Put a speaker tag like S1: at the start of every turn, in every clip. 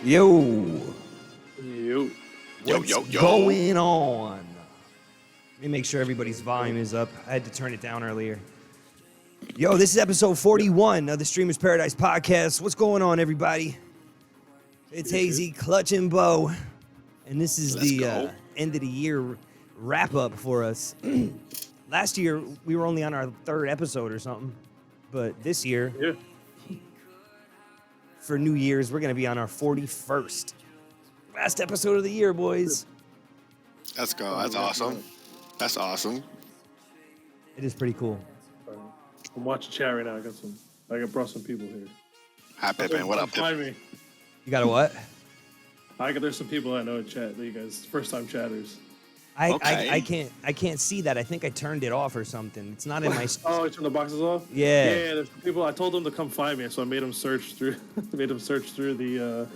S1: Yo.
S2: Yo.
S1: What's going on? Let me make sure everybody's volume is up. I had to turn it down earlier. Yo, this is episode 41 of the Streamer's Paradise podcast. What's going on, everybody? It's Hazy, Clutch, and Bo. And this is the end of the year wrap up for us. Last year, we were only on our third episode or something. But this year, for New Year's, we're going to be on our 41st. Last episode of the year, boys.
S3: Let's go. That's awesome. That's awesome.
S1: It is pretty cool.
S2: I'm watching chat right now. I brought some people here.
S3: Happy man, what up?
S2: Find me.
S1: You got a what?
S2: There's some people I know in chat that you guys first time chatters.
S1: I can't see that. I think I turned it off or something. It's not in my.
S2: Oh, you turned the boxes off?
S1: Yeah.
S2: Yeah, there's people. I told them to come find me, so I made them search through. The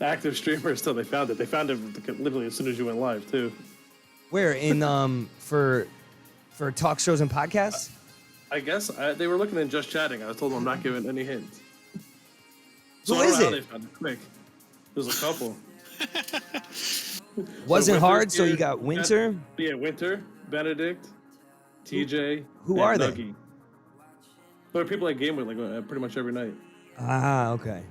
S2: active streamers till they found it. They found it literally as soon as you went live too.
S1: Where in for talk shows and podcasts?
S2: I guess they were looking in just chatting. I told them I'm not giving any hints.
S1: Who
S2: I don't
S1: is
S2: know how
S1: it?
S2: they found it quick. There's a couple.
S1: Wasn't hard, so
S2: here,
S1: you got Winter.
S2: Yeah, Winter, Benedict, TJ.
S1: Who are they?
S2: Nuggy. There are people I game with pretty much every night.
S1: Ah, okay.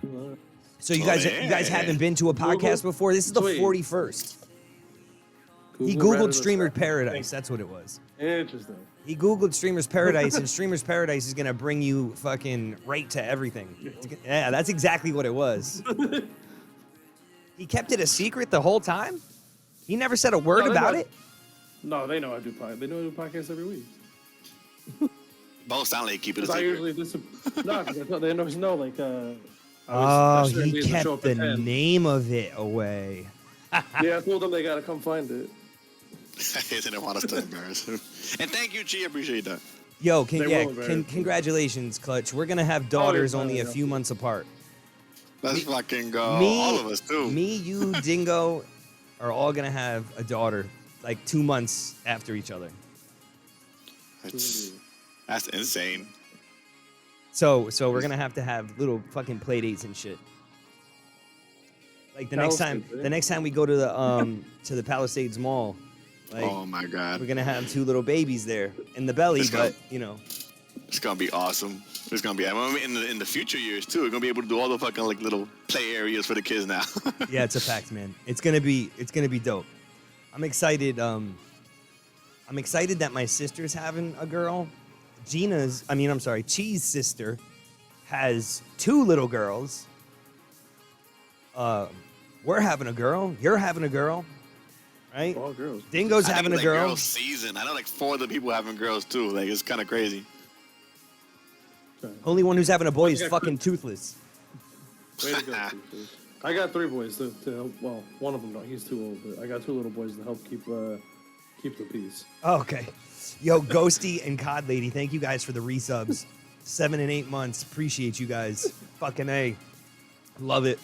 S1: So you guys haven't been to a podcast before? This is the 41st. He Googled Streamer's Paradise. That's what it was.
S2: Interesting.
S1: He Googled Streamer's Paradise, and Streamer's Paradise is going to bring you fucking right to everything. Yeah, that's exactly what it was. He kept it a secret the whole time? He never said a word about it?
S2: No, they know I do podcasts. They know I do podcasts every week.
S3: Both sound like keep it a
S2: I
S3: secret.
S2: usually do some... No, they always know, like...
S1: He kept the name of it away.
S2: Yeah, I told them they got to come find it.
S3: He didn't want us to embarrass him. And thank you, G. I appreciate that.
S1: Yo, congratulations, Clutch. We're going to have daughters only a few months apart.
S3: Let's fucking go. All of us, too.
S1: Me, you, Dingo are all going to have a daughter like 2 months after each other.
S3: That's insane.
S1: So we're going to have little fucking play dates and shit. Like the next time we go to the Palisades Mall, like,
S3: oh my God,
S1: we're gonna have two little babies there in the belly, but you know,
S3: it's gonna be awesome. It's gonna be in the future years too. We're gonna be able to do all the fucking like little play areas for the kids now.
S1: Yeah, it's a fact, man. It's gonna be dope. I'm excited. I'm excited that my sister's having a girl. Chee's sister has two little girls. We're having a girl. You're having a girl, right?
S2: All girls.
S1: Dingo's having a girl.
S3: Girls season. I know like 4 other people having girls too. Like it's kind of crazy.
S1: Only one who's having a boy is fucking Toothless.
S2: Way to go, Toothless. I got 3 boys to help. Well, one of them not. He's too old, but I got 2 little boys to help keep the peace.
S1: Oh, okay. Yo, Ghosty and Cod Lady, thank you guys for the resubs. 7 and 8 months. Appreciate you guys. Fucking A. Love it.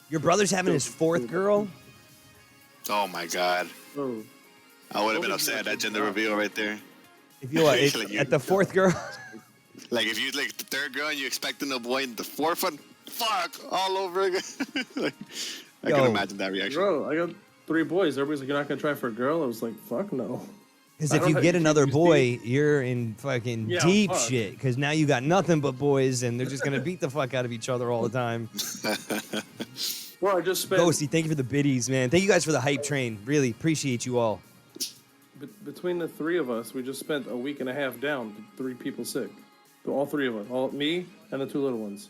S1: Your brother's having his 4th girl?
S3: Oh my God.
S2: Oh.
S3: I would have been upset at that gender reveal right there.
S1: If you like, at the 4th girl?
S3: Like if you like the 3rd girl and you expecting a boy and the 4th one, fuck, all over again. Like, I can imagine that reaction.
S2: Bro, I got 3 boys. Everybody's like, you're not gonna try for a girl? I was like, fuck no.
S1: Because if you get another boy, you're in fucking deep shit. Because now you got nothing but boys, and they're just gonna beat the fuck out of each other all the time.
S2: Well, I just spent...
S1: Ghosty, thank you for the biddies, man. Thank you guys for the hype train. Really appreciate you all.
S2: Between the 3 of us, we just spent a week and a half down. 3 people sick. All 3 of us. Me and the 2 little ones.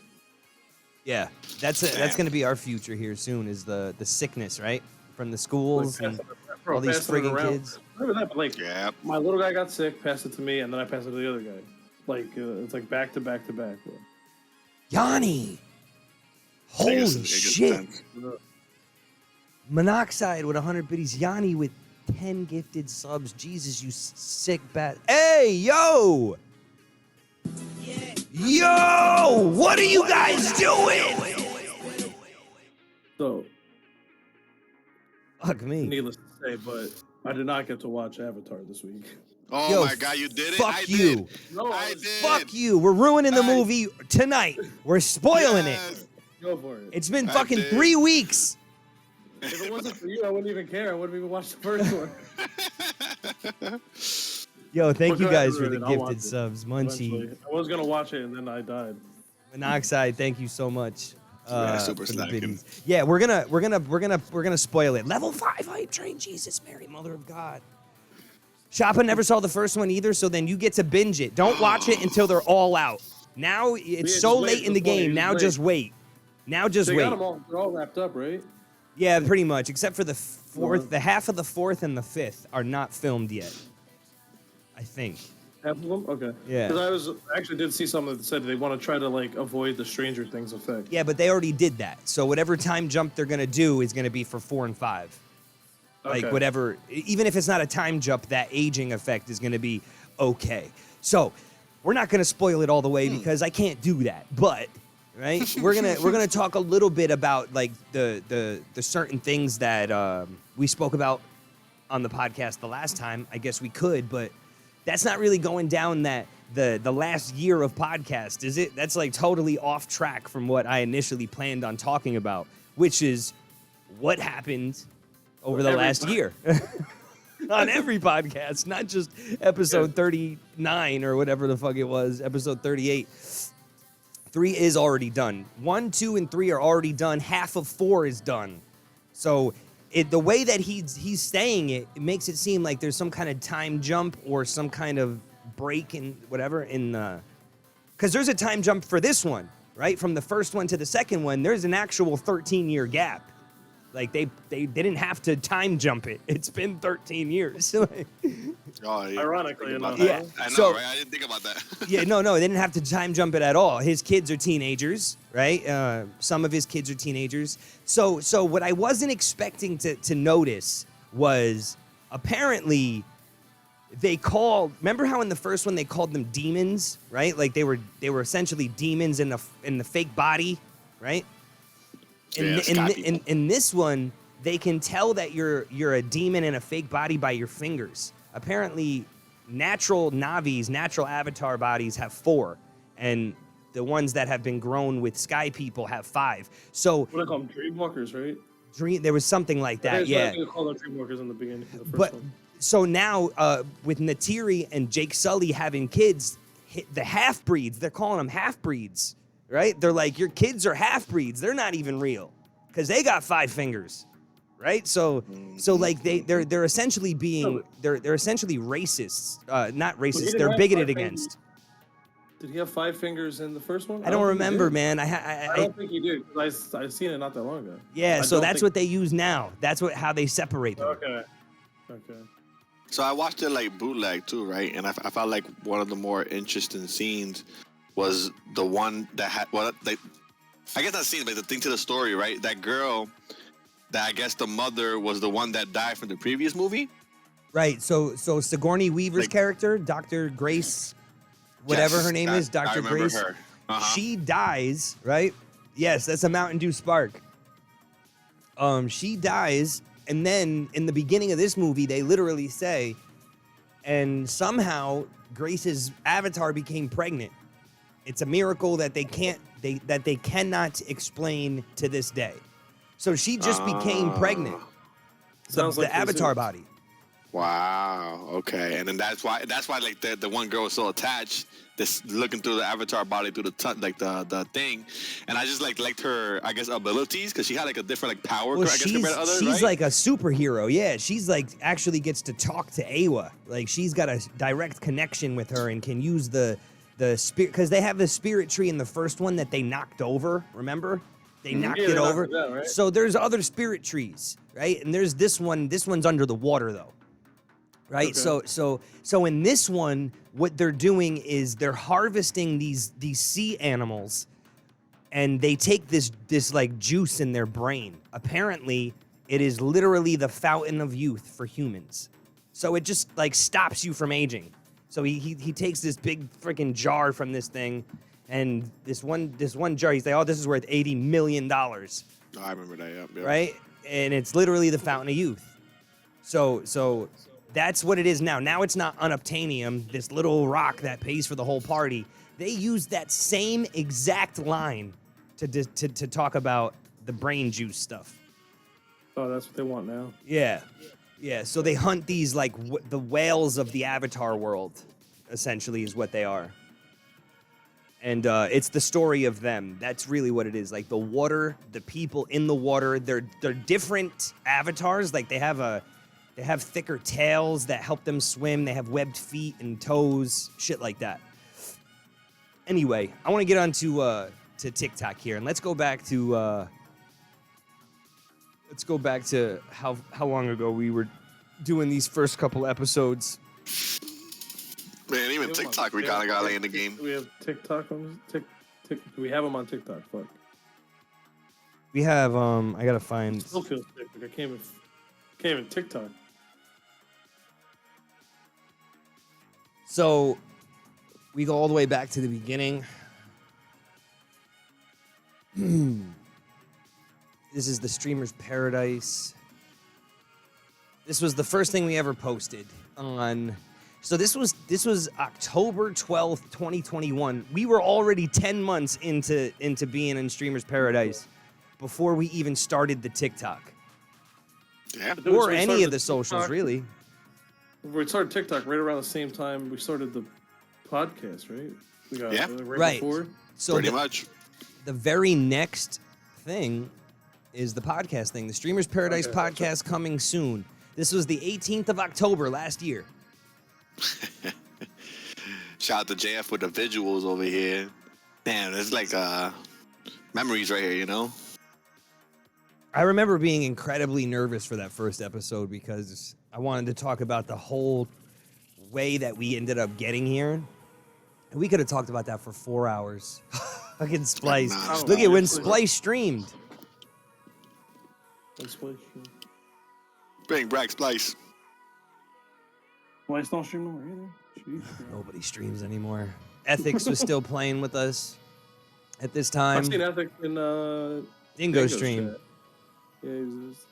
S1: Yeah, that's gonna be our future here soon. Is the sickness, right, from the schools and all these friggin' kids.
S2: Remember that? But like, my little guy got sick, passed it to me, and then I passed it to the other guy. Like it's like back to back to back. Bro.
S1: Yanni, holy shit! Monoxide with 100 biddies. Yanni with 10 gifted subs. Jesus, you sick bat. Hey, yo! Yo! What are you guys doing?
S2: So,
S1: fuck me.
S2: Needless to say, but I did not get to watch Avatar this week.
S3: Oh my God, you did it?
S1: Fuck you.
S2: No,
S3: I did.
S1: Fuck you. We're ruining the movie tonight. We're spoiling it.
S2: Go for it.
S1: It's been
S3: I
S1: fucking
S3: did.
S1: 3 weeks.
S2: If it wasn't for you, I wouldn't even care. I wouldn't even watch the first one.
S1: Yo, thank
S2: But
S1: you
S2: go ahead,
S1: guys for the
S2: Ruben, I'll watch
S1: gifted
S2: it
S1: subs. Munchie,
S2: eventually. I was gonna watch it and then I died.
S1: Monoxide, thank you so much.
S3: super
S1: for the
S3: slacking.
S1: biddies. Yeah, we're gonna spoil it. Level 5 hype train, Jesus, Mary, Mother of God. Shoppa never saw the first one either, so then you get to binge it. Don't watch it until they're all out. Now it's
S2: Yeah,
S1: so
S2: just wait
S1: late in the
S2: till the point,
S1: game. Now
S2: just
S1: just wait. Now just
S2: They
S1: wait.
S2: got them all. They're all wrapped up, right?
S1: Yeah, pretty much, except for the fourth.
S2: Well-
S1: The half of the fourth and the fifth are not filmed yet. I think.
S2: Half of them. Okay.
S1: Yeah.
S2: Because I actually did see something that said they want to try to like avoid the Stranger Things effect.
S1: Yeah, but they already did that. So whatever time jump they're gonna do is gonna be for 4 and 5. Like
S2: Okay.
S1: whatever, even if it's not a time jump, that aging effect is gonna be okay. So we're not gonna spoil it all the way because I can't do that. But right, we're gonna talk a little bit about like the certain things that we spoke about on the podcast the last time. I guess we could, but that's not really going down that the last year of podcast, is it? That's like totally off track from what I initially planned on talking about, which is what happened over the last year on every podcast, not just episode 39 or whatever the fuck it was, episode 38. 3 is already done. 1, 2, and 3 are already done. Half of 4 is done. So the way that he's saying it makes it seem like there's some kind of time jump or some kind of break in whatever in the, because there's a time jump for this one, right? From the first one to the second one, there's an actual 13-year gap. Like they didn't have to time jump it. It's been 13 years.
S3: Oh, yeah.
S2: Ironically
S3: Think about
S2: enough.
S1: Yeah.
S3: that. I know,
S1: So-
S3: right? I didn't think about that.
S1: Yeah, no, they didn't have to time jump it at all. His kids are teenagers, right? Some of his kids are teenagers. So what I wasn't expecting to notice was apparently they called. Remember how in the first one they called them demons, right? Like they were essentially demons in the fake body, right?
S3: Yeah, Scott people.
S1: In this one, they can tell that you're a demon in a fake body by your fingers. Apparently, natural Navis, natural avatar bodies have 4, and the ones that have been grown with sky people have 5. So
S2: What do I call them? Dreamwalkers, right?
S1: there was something like that,
S2: That's what
S1: yeah.
S2: I think they call them Dreamwalkers in the beginning. Of the first
S1: But
S2: one.
S1: so now with Natiri and Jake Sully having kids, the half-breeds, they're calling them half-breeds, right? They're like, your kids are half-breeds. They're not even real because they got 5 fingers, right? So like they're essentially being they're essentially racists, not racist.
S2: didn't
S1: They're
S2: have
S1: bigoted
S2: 5
S1: against.
S2: Did he have 5 fingers in the first one?
S1: I don't
S2: think he
S1: remember,
S2: did.
S1: man.
S2: I don't think he did. 'Cause I seen it not that long ago.
S1: Yeah,
S2: I
S1: so
S2: don't
S1: that's
S2: think-
S1: what they use now. That's how they separate them.
S2: Okay. Okay.
S3: So I watched it like bootleg too, right? And I felt like one of the more interesting scenes was the one that had, well, like, I guess not scene, but the thing to the story, right? That girl, that I guess the mother was the one that died from the previous movie.
S1: Right. So Sigourney Weaver's
S3: Like-
S1: character, Dr. Grace, whatever
S3: Yes,
S1: her name
S3: I-
S1: is,
S3: I
S1: Dr.
S3: remember
S1: Grace.
S3: her. Uh-huh.
S1: She dies, right? Yes, that's a Mountain Dew Spark. She dies, and then in the beginning of this movie, they literally say, and somehow Grace's avatar became pregnant. It's a miracle that they cannot explain to this day. So she just became pregnant.
S2: Sounds
S1: The
S2: like
S1: avatar body.
S3: Wow. Okay. And then that's why like the one girl was so attached, this looking through the avatar body through the thing, and I just liked her, I guess, abilities because she had like a different like power.
S1: Well,
S3: I guess compared to others,
S1: she's
S3: right?
S1: like a superhero. Yeah, she's like actually gets to talk to Awa. Like she's got a direct connection with her and can use the spirit, because they have the spirit tree in the first one that they knocked over. Remember? They knocked
S2: Yeah,
S1: it
S2: they knocked
S1: over.
S2: it down, right?
S1: So there's other spirit trees, right? And there's this one. This one's under the water though. Right?
S2: Okay.
S1: So in this one, what they're doing is they're harvesting these sea animals, and they take this like juice in their brain. Apparently, it is literally the fountain of youth for humans. So it just like stops you from aging. So he takes this big freaking jar from this thing, and this one jar, he's like, oh, this is worth $80 million,
S3: Oh, I remember that. Yeah.
S1: right? And it's literally the fountain of youth. So that's what it is now. Now it's not unobtainium, this little rock that pays for the whole party. They use that same exact line to talk about the brain juice stuff.
S2: Oh, that's what they want now.
S1: Yeah. Yeah, so they hunt these like the whales of the Avatar world, essentially, is what they are. And it's the story of them. That's really what it is. Like the water, the people in the water, they're different avatars. Like they have thicker tails that help them swim. They have webbed feet and toes, shit like that. Anyway, I want to get on to TikTok here, and let's go back to how long ago we were doing these first couple episodes.
S3: Man, even TikTok, we kind of got late in the game.
S2: We have TikTok on we have them on TikTok. Fuck.
S1: We have I gotta find.
S2: Still feels sick. Like I can't even TikTok.
S1: So we go all the way back to the beginning. This is the Streamer's Paradise. This was the first thing we ever posted on. So this was October 12th, 2021. We were already 10 months into being in Streamer's Paradise before we even started the TikTok.
S3: Yeah.
S1: Or any of the socials,
S2: TikTok,
S1: really.
S2: We started TikTok right around the same time we started the podcast, right? We got
S1: Right.
S2: before.
S1: So
S3: Pretty much.
S1: The very next thing is the podcast thing. The Streamer's Paradise podcast coming soon. This was the 18th of October last year.
S3: Shout out to JF with the visuals over here. Damn, it's like memories right here, you know?
S1: I remember being incredibly nervous for that first episode because I wanted to talk about the whole way that we ended up getting here. And we could have talked about that for 4 hours. Fucking Splice. Look at when Splice streamed.
S3: Bring back Splice.
S2: Splice don't stream more either. Jeez,
S1: Nobody streams anymore. Ethics was still playing with us at this time.
S2: I've seen Ethics in
S1: Dingo stream.
S2: Chat. Yeah, he was.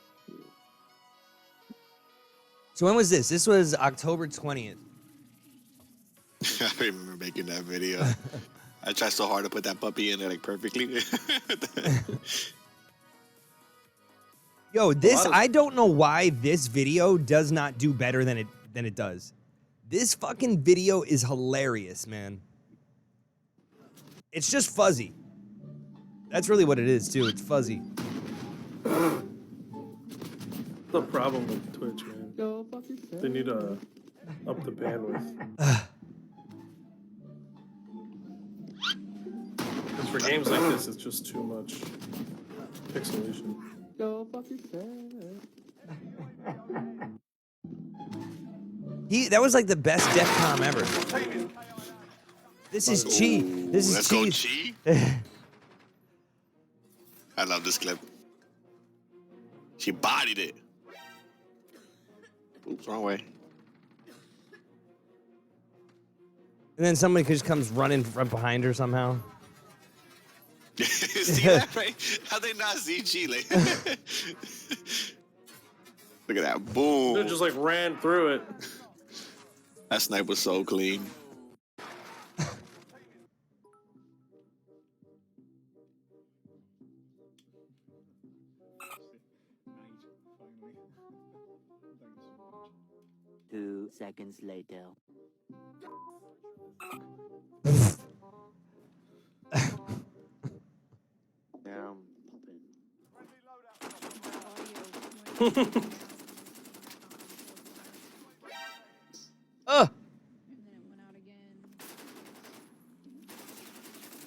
S1: So when was this? This was October 20th.
S3: I remember making that video. I tried so hard to put that puppy in there like perfectly.
S1: Yo, I don't know why this video does not do better than it does. This fucking video is hilarious, man. It's just fuzzy. That's really what it is, too. It's fuzzy.
S2: The problem with Twitch, man. They need to up the bandwidth. Because for games like this, it's just too much pixelation.
S1: That was like the best DEFCON ever. This is Chi. This is
S3: Let's
S1: Chi.
S3: go Chi. I love this clip. She bodied it. Oops, wrong way.
S1: And then somebody just comes running from behind her somehow.
S3: See that, right? How they not see Chi? Like, look at that. Boom.
S2: They just like ran through it.
S3: That snipe was so clean.
S4: Two seconds later. Damn.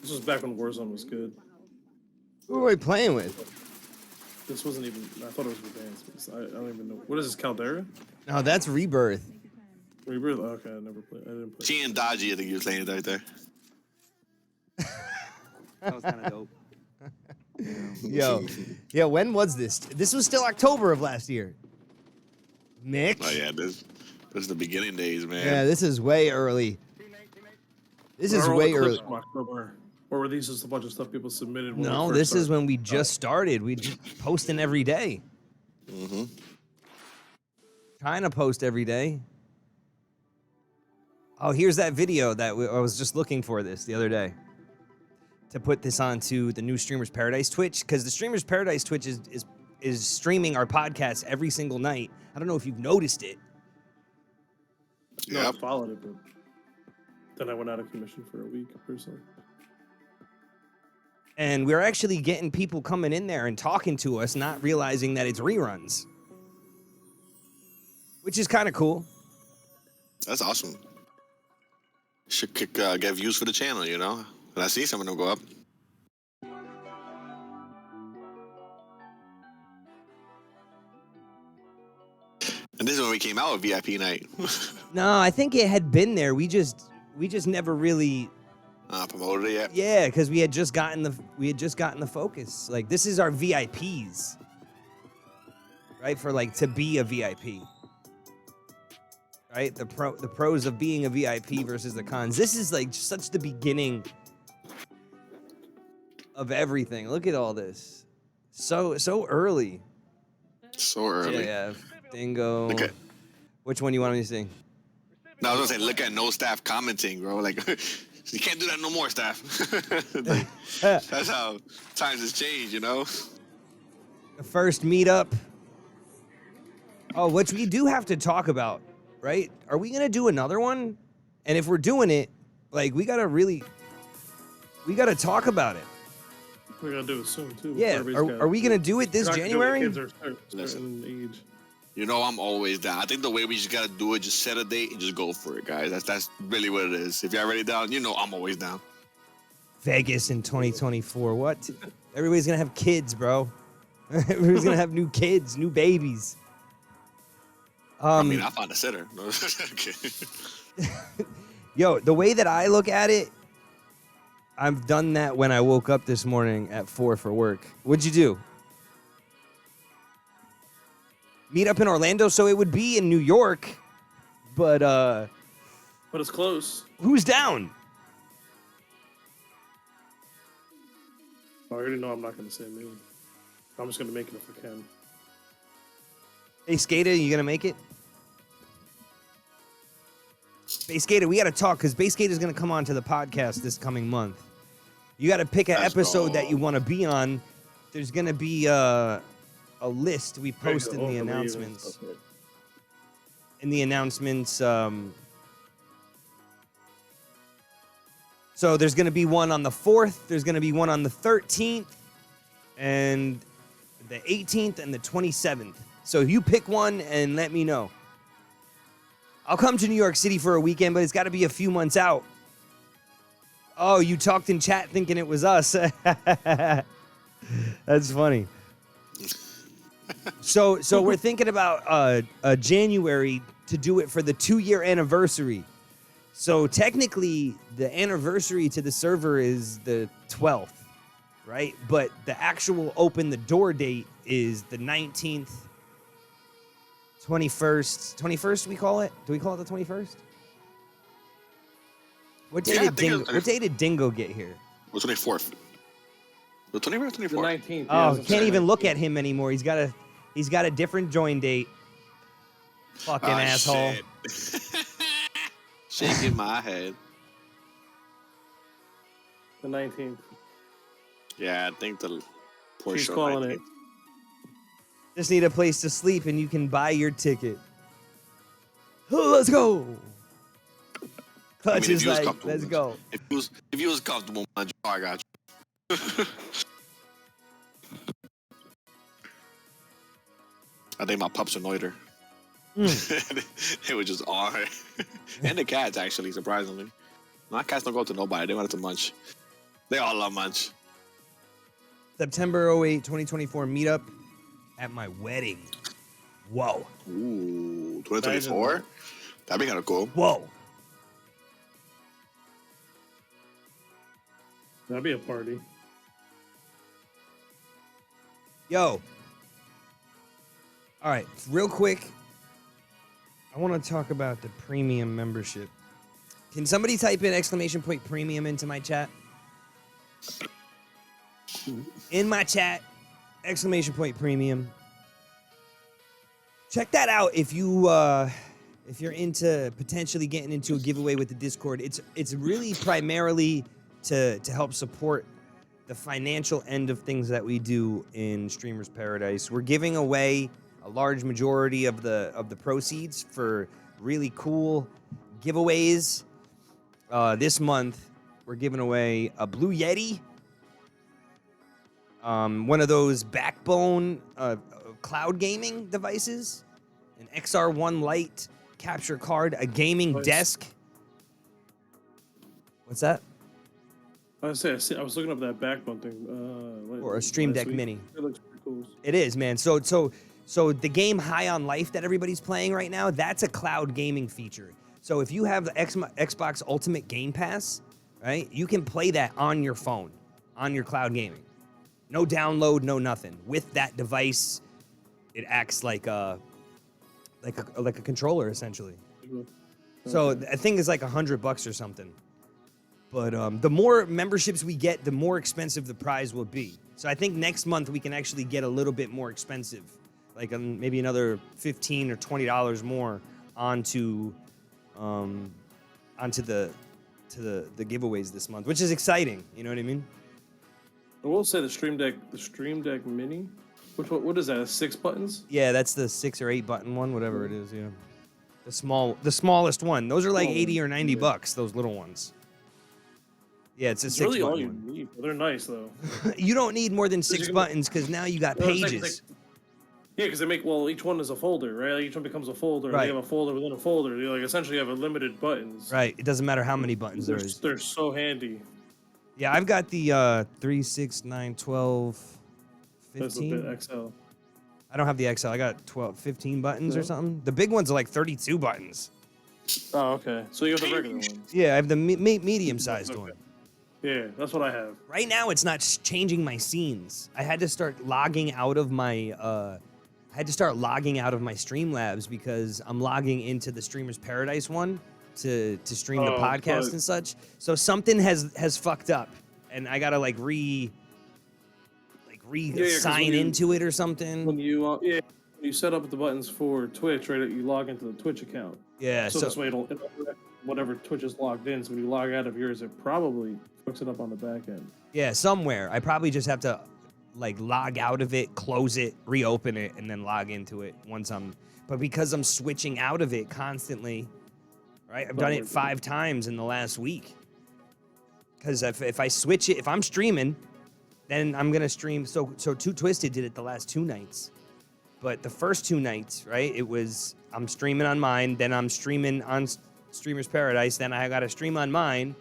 S2: This was back when Warzone was good.
S1: Who are we playing with?
S2: This wasn't even. I thought it was Advanced. I don't even know. What is this, Caldera?
S1: No, that's Rebirth.
S2: Rebirth? Okay, I never played. I didn't play.
S3: Chi and Dodgy, I think you were saying it right there.
S1: That was kind of dope. Yo, when was this? This was still October of last year. Mick?
S3: Oh yeah, this is the beginning days, man.
S1: Yeah, this is way early. This is way early.
S2: Or were these just a bunch of stuff people submitted? When
S1: No, this is when we just started. We just posting every day.
S3: Mm-hmm.
S1: Trying to post every day. Oh, here's that video that I was just looking for this the other day. to put this onto the new Streamers Paradise Twitch, because the Streamers Paradise Twitch is streaming our podcast every single night. I don't know if you've noticed it.
S2: No,
S3: Yep.
S2: I followed it, but then I went out of commission for a week personally.
S1: And we're actually getting people coming in there and talking to us, not realizing that it's reruns. Which is kind of cool.
S3: That's awesome. Should get views for the channel, you know? And I see some of them go up. And this is when we came out with VIP night.
S1: No, I think it had been there. We just never really
S3: Promoted it yet?
S1: Yeah, because we had just gotten the focus. Like, this is our VIPs. Right? For like to be a VIP. Right? The pros of being a VIP versus the cons. This is like such the beginning of everything. Look at all this. So early.
S3: So early.
S1: Yeah, Dingo.
S3: Look at,
S1: Which one you want me to sing?
S3: no, I was gonna say, look at no staff commenting, bro. Like, you can't do that no more, staff. Like, that's how times has changed, you know?
S1: The first meetup. Oh, which we do have to talk about, right? Are we gonna do another one? And if we're doing it, like, we gotta talk about it.
S2: We're gonna do it soon too.
S1: Yeah, are we gonna do it this January?
S2: Kids are certain age.
S3: You know, I'm always down. I think the way we just gotta do it, just set a date and just go for it, guys. That's really what it is. If you're already down, you know I'm always down.
S1: Vegas in 2024. What? Everybody's gonna have kids, bro. Everybody's gonna have new kids, new babies.
S3: I mean, I found a sitter. No, okay.
S1: Yo, the way that I look at it, I've done that when I woke up this morning at 4 for work. What'd you do? Meet up in Orlando, so it would be in New York, but
S2: it's close.
S1: who's down?
S2: I already know I'm not gonna say me. I'm just gonna make it if I can.
S1: Hey, Skater, you gonna make it? Hey, Skater, we gotta talk, because Bay Skater's gonna come on to the podcast this coming month. You gotta pick an episode that you want to be on. There's gonna be a list we posted in the announcements. In the announcements, so there's gonna be one on the 4th. There's gonna be one on the 13th, and the 18th, and the 27th. So you pick one and let me know. I'll come to New York City for a weekend, but it's got to be a few months out. Oh, you talked in chat thinking it was us. That's funny. So we're thinking about January to do it for the 2-year anniversary. So technically, the anniversary to the server is the 12th, right? But the actual open the door date is the 19th. 21st we call it? Do we call it the 21st? What day did Dingo get here?
S3: The 24th. The 24th or 24th?
S2: The 19th.
S1: Oh, can't even look at him anymore. He's got a different join date. Fucking asshole.
S3: Shit. Shaking my head.
S2: The 19th.
S3: Yeah, I think the poor
S2: She's
S3: show
S2: calling
S3: 19th.
S2: it.
S1: Just need a place to sleep and you can buy your ticket. Let's go. Clutch is like, let's go.
S3: If you was comfortable, man, I got you. I think my pups annoyed her. It was just on her. And the cats, actually, surprisingly. My cats don't go to nobody. They wanted to munch. They all love munch.
S1: September 08, 2024 meetup at my wedding. Whoa.
S3: Ooh, 2024? That'd be kind of cool.
S1: Whoa.
S2: That'd be a party.
S1: Yo. All right, real quick. I want to talk about the premium membership. Can somebody type in ! premium into my chat? In my chat, ! premium. Check that out if you're into potentially getting into a giveaway with the Discord. It's really primarily to help support the financial end of things that we do in Streamers Paradise. We're giving away a large majority of the proceeds for really cool giveaways. This month, we're giving away a Blue Yeti, one of those Backbone cloud gaming devices, an XR1 Lite capture card, a gaming desk. What's that?
S2: I was looking up that Backbone thing.
S1: Or a Stream Deck
S2: week.
S1: Mini.
S2: It looks pretty cool.
S1: It is, man. So the game High on Life that everybody's playing right now, that's a cloud gaming feature. So if you have the Xbox Ultimate Game Pass, right, you can play that on your phone, on your cloud gaming. No download, no nothing. With that device, it acts like a controller essentially. So I think it's like $100 or something. But the more memberships we get, the more expensive the prize will be. So I think next month we can actually get a little bit more expensive, like maybe another $15 or $20 more onto the giveaways this month, which is exciting. You know what I mean?
S2: I will say the Stream Deck Mini. What is that? 6 buttons?
S1: Yeah, that's the 6 or 8 button one, whatever it is. Yeah, the smallest one. Those are like $80 or $90. Those little ones. Yeah, it's a 6
S2: really
S1: button
S2: all you
S1: one.
S2: need. They're nice though.
S1: You don't need more than 6 buttons because now you got pages.
S2: Yeah, because they make each one is a folder, right? Like each one becomes a folder.
S1: Right.
S2: And you have a folder within a folder. You like essentially have unlimited buttons.
S1: Right. It doesn't matter how many buttons there is.
S2: They're so handy.
S1: Yeah, I've got the 3, 6, 9, 12,
S2: That's a
S1: 15.
S2: bit XL.
S1: I don't have the XL. I got 15 buttons or something. The big ones are like 32 buttons.
S2: Oh, okay. So you have the regular ones.
S1: Yeah, I have the medium-sized one.
S2: Yeah, that's what I have.
S1: Right now, it's not changing my scenes. I had to start logging out of my Streamlabs because I'm logging into the Streamers Paradise one to stream the podcast and such. So something has fucked up, and I gotta sign into it or something.
S2: When you set up the buttons for Twitch, right? You log into the Twitch account.
S1: Yeah.
S2: So this way it'll whatever Twitch is logged in. So when you log out of yours, it probably hooks it up on the back end.
S1: Yeah, somewhere. I probably just have to log out of it, close it, reopen it, and then log into it but because I'm switching out of it constantly, right? I've done it 5 times in the last week. Because if I switch it, if I'm streaming, then I'm gonna stream. So Too Twisted did it the last 2 nights, but the first 2 nights, right? It was I'm streaming on mine, then I'm streaming on Streamers Paradise, then I got to stream on mine,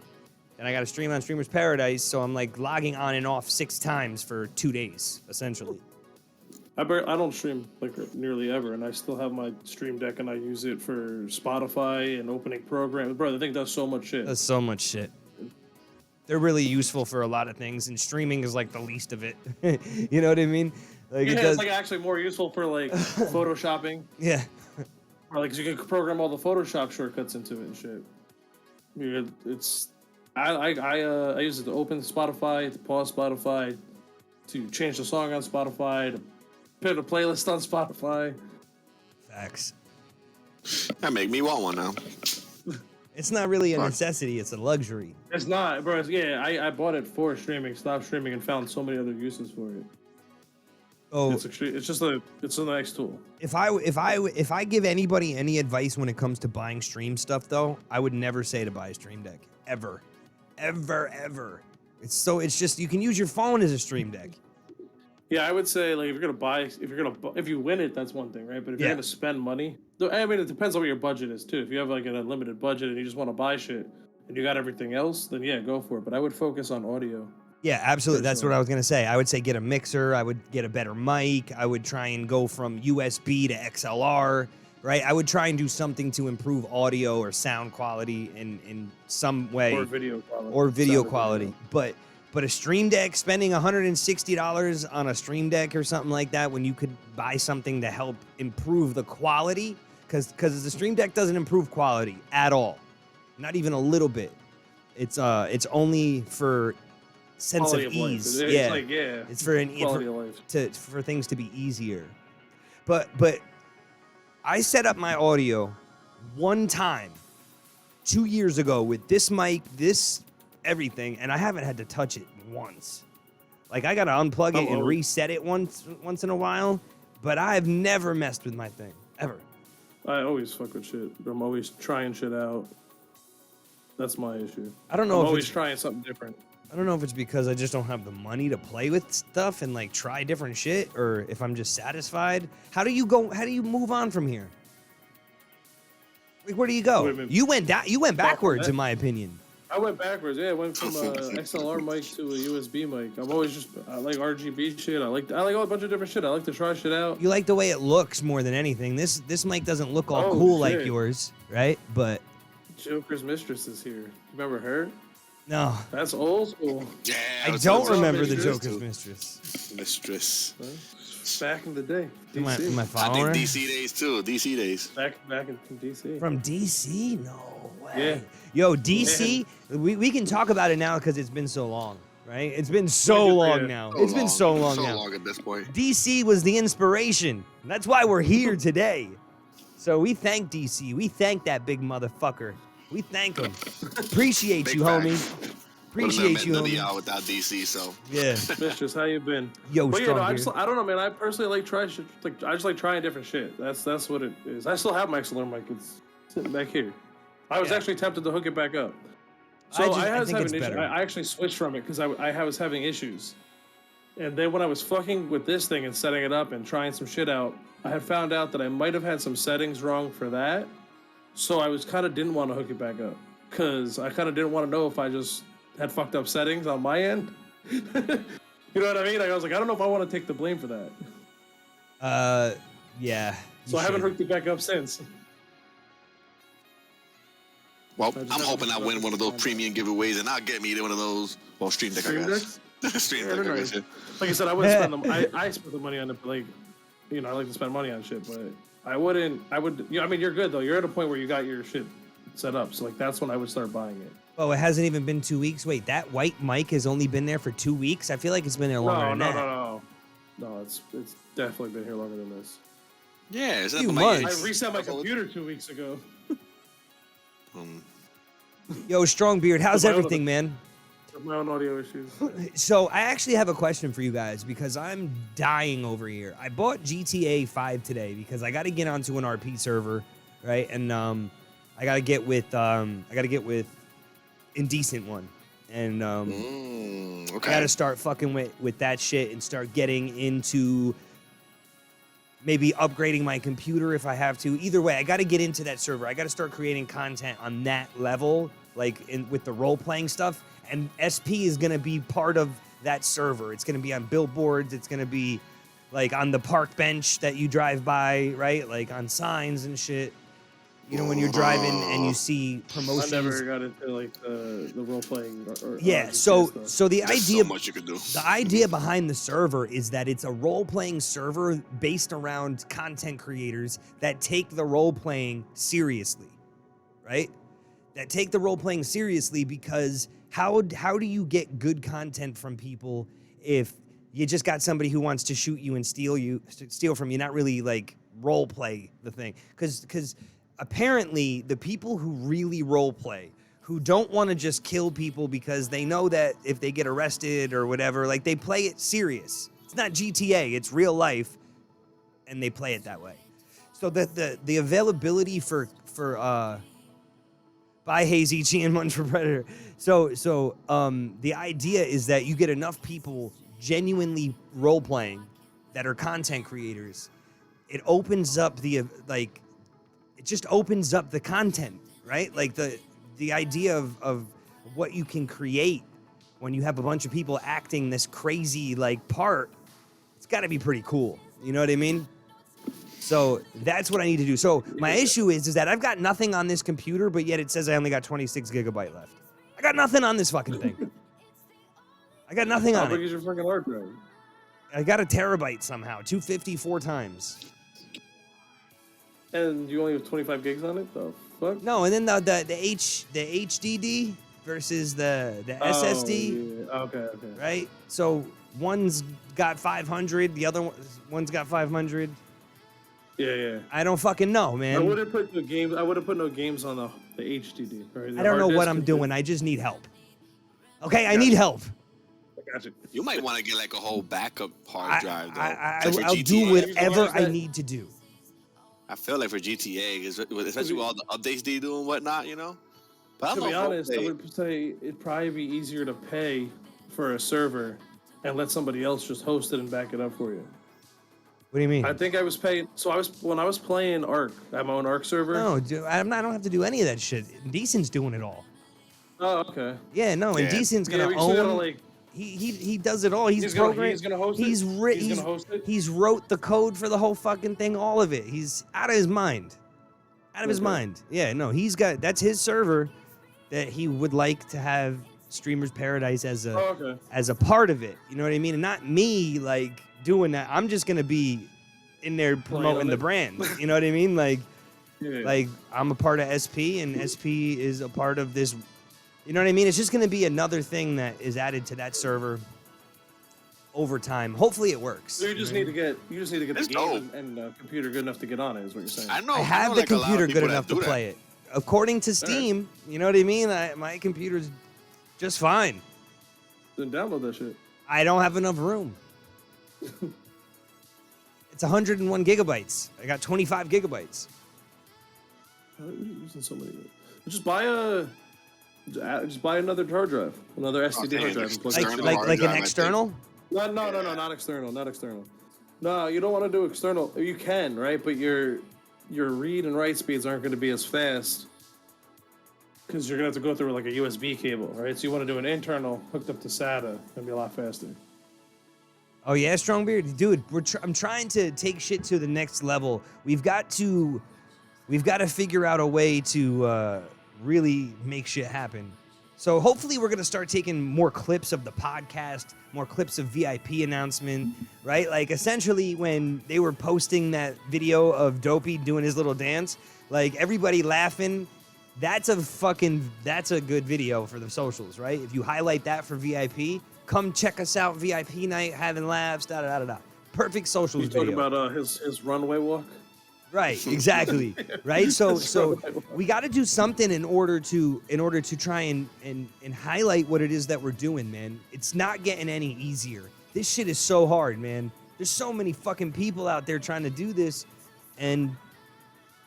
S1: then I got to stream on Streamers Paradise. So I'm logging on and off 6 times for 2 days, essentially.
S2: I don't stream nearly ever, and I still have my Stream Deck, and I use it for Spotify and opening programs. Bro, the thing does so much shit.
S1: That's so much shit. They're really useful for a lot of things, and streaming is the least of it. You know what I mean?
S2: It's actually more useful for photoshopping.
S1: Yeah.
S2: Or 'cause you can program all the Photoshop shortcuts into it and shit. I use it to open Spotify, to pause Spotify, to change the song on Spotify, to put a playlist on Spotify.
S1: Facts.
S3: That make me want one now.
S1: It's not really a necessity; it's a luxury.
S2: It's not, bro. I bought it for streaming, stopped streaming, and found so many other uses for it.
S1: Oh,
S2: it's just a nice tool.
S1: If I give anybody any advice when it comes to buying stream stuff, though, I would never say to buy a Stream Deck ever. It's just you can use your phone as a Stream Deck.
S2: Yeah, I would say if you win it, that's one thing, right? But if you're gonna spend money, I mean, it depends on what your budget is too. If you have an unlimited budget and you just want to buy shit and you got everything else, then yeah, go for it. But I would focus on audio.
S1: Yeah, absolutely. That's what I was going to say. I would say get a mixer. I would get a better mic. I would try and go from USB to XLR, right? I would try and do something to improve audio or sound quality in some way. Or video quality. But a Stream Deck, spending $160 on a Stream Deck or something like that when you could buy something to help improve the quality, because the Stream Deck doesn't improve quality at all. Not even a little bit. It's only for sense of ease. It's for for things to be easier. But I set up my audio one time 2 years ago with this mic, this everything, and I haven't had to touch it once. Like I gotta unplug it and
S2: Oh.
S1: reset it once in a while, but I've never messed with my thing ever.
S2: I always fuck with shit. I'm always trying shit out. That's my issue.
S1: I don't know
S2: I'm
S1: if
S2: always
S1: it's,
S2: trying something different.
S1: I don't know if it's because I just don't have the money to play with stuff and like try different shit, or if I'm just satisfied. How do you move on from here? Like where do you go?
S2: Wait a minute.
S1: You went down. You went backwards,
S2: that?
S1: in my opinion.
S2: I went backwards. Yeah, I went from a XLR mic to a USB mic. I'm always I like RGB shit. I like a bunch of different shit. I like to try shit out.
S1: You like the way it looks more than anything. This mic doesn't look all
S2: Oh,
S1: cool like
S2: shit.
S1: yours, right? But
S2: Joker's mistress is here. Remember her?
S1: no,
S2: That's old school.
S3: Yeah,
S1: I
S3: was
S1: don't
S3: gonna
S1: remember the
S2: Mistress
S1: Joker's
S3: too.
S1: mistress.
S3: Mistress.
S2: Back in the day.
S1: Am I
S2: DC.
S3: I
S1: following her?
S3: think DC days too. DC days.
S2: Back in DC.
S1: From DC? No way.
S2: Yeah.
S1: Yo, DC, we can talk about it now because it's been so long, right? It's been so
S2: Yeah.
S1: long now. It's been so long
S3: so
S1: now.
S3: long at this point.
S1: DC was the inspiration. That's why we're here today. So we thank DC. We thank that big motherfucker. We thank him. Appreciate
S3: Big
S1: you,
S3: facts.
S1: homie.
S3: Would've
S1: Appreciate
S3: never
S1: you,
S3: met none of
S1: homie.
S3: y'all without DC. So
S1: Yeah.
S2: Mistress, how you been?
S1: Yo,
S2: But yeah,
S1: strong
S2: no,
S1: beard.
S2: I don't know, man. I personally like trying shit. Like I just like trying different shit. That's what it is. I still have my XLR mic. It's sitting back here. I was
S1: Yeah.
S2: actually tempted to hook it back up.
S1: I
S2: So
S1: just- I
S2: was
S1: think
S2: having
S1: it's
S2: issues.
S1: better.
S2: I actually switched from it because I was having issues. And then when I was fucking with this thing and setting it up and trying some shit out, I had found out that I might have had some settings wrong for that. So I was kind of didn't want to hook it back up because I kind of didn't want to know if I just had fucked up settings on my end. You know what I mean? Like, I was like, I don't know if I want to take the blame for that.
S1: Yeah.
S2: So I haven't hooked it back up since.
S3: well,
S2: I just
S3: I'm
S2: never
S3: hoping I
S2: fucking
S3: win one of those
S2: found
S3: premium giveaways, and I'll get me one of those. Well, Stream Deck,
S2: Stream
S3: I guess. Stream
S2: Yeah,
S3: Deck,
S2: they're
S3: I guess.
S2: nice. Like I said, I wouldn't spend them. I spent the money on it, but like, you know, I like to spend money on shit, but I wouldn't. I would. You know, I mean, you're good though. You're at a point where you got your shit set up, so like that's when I would start buying it.
S1: Oh, it hasn't even been 2 weeks. Wait, that white mic has only been there for 2 weeks? I feel like it's been there longer than that.
S2: No, it's definitely been here longer than this.
S3: Yeah, it's
S1: Few
S3: not
S1: months.
S2: I reset my computer 2 weeks ago.
S1: Yo, Strong Beard, how's
S2: My own-
S1: everything, man?
S2: With my own audio issues.
S1: So I actually have a question for you guys because I'm dying over here. I bought GTA 5 today because I got to get onto an RP server, right? And I got to get with Indecent One, and I
S3: okay.
S1: got to start fucking with that shit and start getting into maybe upgrading my computer if I have to. Either way, I got to get into that server. I got to start creating content on that level, like with the role-playing stuff. And SP is going to be part of that server. It's going to be on billboards. It's going to be like on the park bench that you drive by, right? Like on signs and shit. You know, when you're driving and you see
S2: I
S1: promotions.
S2: never got into like the role playing.
S1: Yeah,
S2: GTA
S1: so
S2: stuff.
S1: the
S3: There's
S1: idea
S3: so much you can do.
S1: the idea behind the server is that it's a role-playing server based around content creators that take the role-playing seriously, right? That take the role-playing seriously because how do you get good content from people if you just got somebody who wants to shoot you and steal from you, not really like role-play the thing? Because apparently the people who really role-play, who don't want to just kill people because they know that if they get arrested or whatever, like they play it serious. It's not GTA, it's real life, and they play it that way. So the availability for by Hazy and Munch for Predator. So the idea is that you get enough people genuinely role playing that are content creators. It opens up it just opens up the content, right? Like the idea of what you can create when you have a bunch of people acting this crazy like part, it's got to be pretty cool. You know what I mean? So that's what I need to do. So my issue is that I've got nothing on this computer, but yet it says I only got 26 gigabyte left. I got nothing on this fucking thing. I got nothing
S2: How
S1: on
S2: big
S1: it.
S2: is your fucking hard drive?
S1: I got a terabyte somehow, 254 times.
S2: And you only have 25 gigs on it? The fuck?
S1: No, and then the HDD versus the SSD,
S2: Oh, yeah. Okay.
S1: right? So one's got 500, the other one's got 500.
S2: Yeah.
S1: I don't fucking know, man.
S2: I wouldn't put no games. I would have put no games on the HDD. Right? The
S1: I don't
S2: hard
S1: know what
S2: disk
S1: I'm
S2: is-
S1: doing. I just need help. Okay, I need help.
S2: got you.
S3: You might want to get like a whole backup hard drive though.
S1: I'll
S3: for
S1: do
S3: GTA,
S1: whatever I need to do.
S3: I feel like for GTA, especially with all the updates they do and whatnot, you know. But
S2: To be honest, I would say it'd probably be easier to pay for a server and let somebody else just host it and back it up for you.
S1: What do you mean?
S2: I think I was paying. So when I was playing Ark, I had my own Ark server.
S1: No, dude, I don't have to do any of that shit. Decent's doing it all.
S2: Oh, okay.
S1: Yeah, no, and Decent's gonna
S2: we still gotta,
S1: own.
S2: like,
S1: He does it all. He's
S2: gonna
S1: programmed.
S2: host it? He's gonna host it?
S1: He's wrote the code for the whole fucking thing. All of it. He's out of his mind. Out of his mind. Yeah, no, that's his server that he would like to have Streamers Paradise as a part of it. You know what I mean? And not me like doing that. I'm just gonna be in there promoting the brand. You know what I mean? Like, like I'm a part of SP, and SP is a part of this. You know what I mean? It's just gonna be another thing that is added to that server over time. Hopefully, it works.
S2: So you just need to get the game and computer good enough to get on it. Is what you're saying?
S1: I have the computer good enough to play it. According to Steam, you know what I mean? My computer's just fine.
S2: Then download that shit.
S1: I don't have enough room. It's 101 gigabytes. I got 25 gigabytes.
S2: You're using so many. Just buy another hard drive, another SSD hard drive.
S1: Like an external?
S2: No, not external, not external. No, you don't want to do external. You can, right? But your read and write speeds aren't going to be as fast because you're going to have to go through like a USB cable, right? So you want to do an internal hooked up to SATA. It'll be a lot faster.
S1: Oh yeah, Strongbeard, dude. I'm trying to take shit to the next level. We've got to figure out a way to really make shit happen. So hopefully we're gonna start taking more clips of the podcast, more clips of VIP announcement, right? Like essentially when they were posting that video of Dopey doing his little dance, like everybody laughing. That's a good video for the socials, right? If you highlight that for VIP. Come check us out, VIP night, having laughs, da-da-da-da-da. Perfect socials video.
S2: You talking about his runway walk?
S1: Right, exactly. Right? So we got to do something in order to try and highlight what it is that we're doing, man. It's not getting any easier. This shit is so hard, man. There's so many fucking people out there trying to do this, and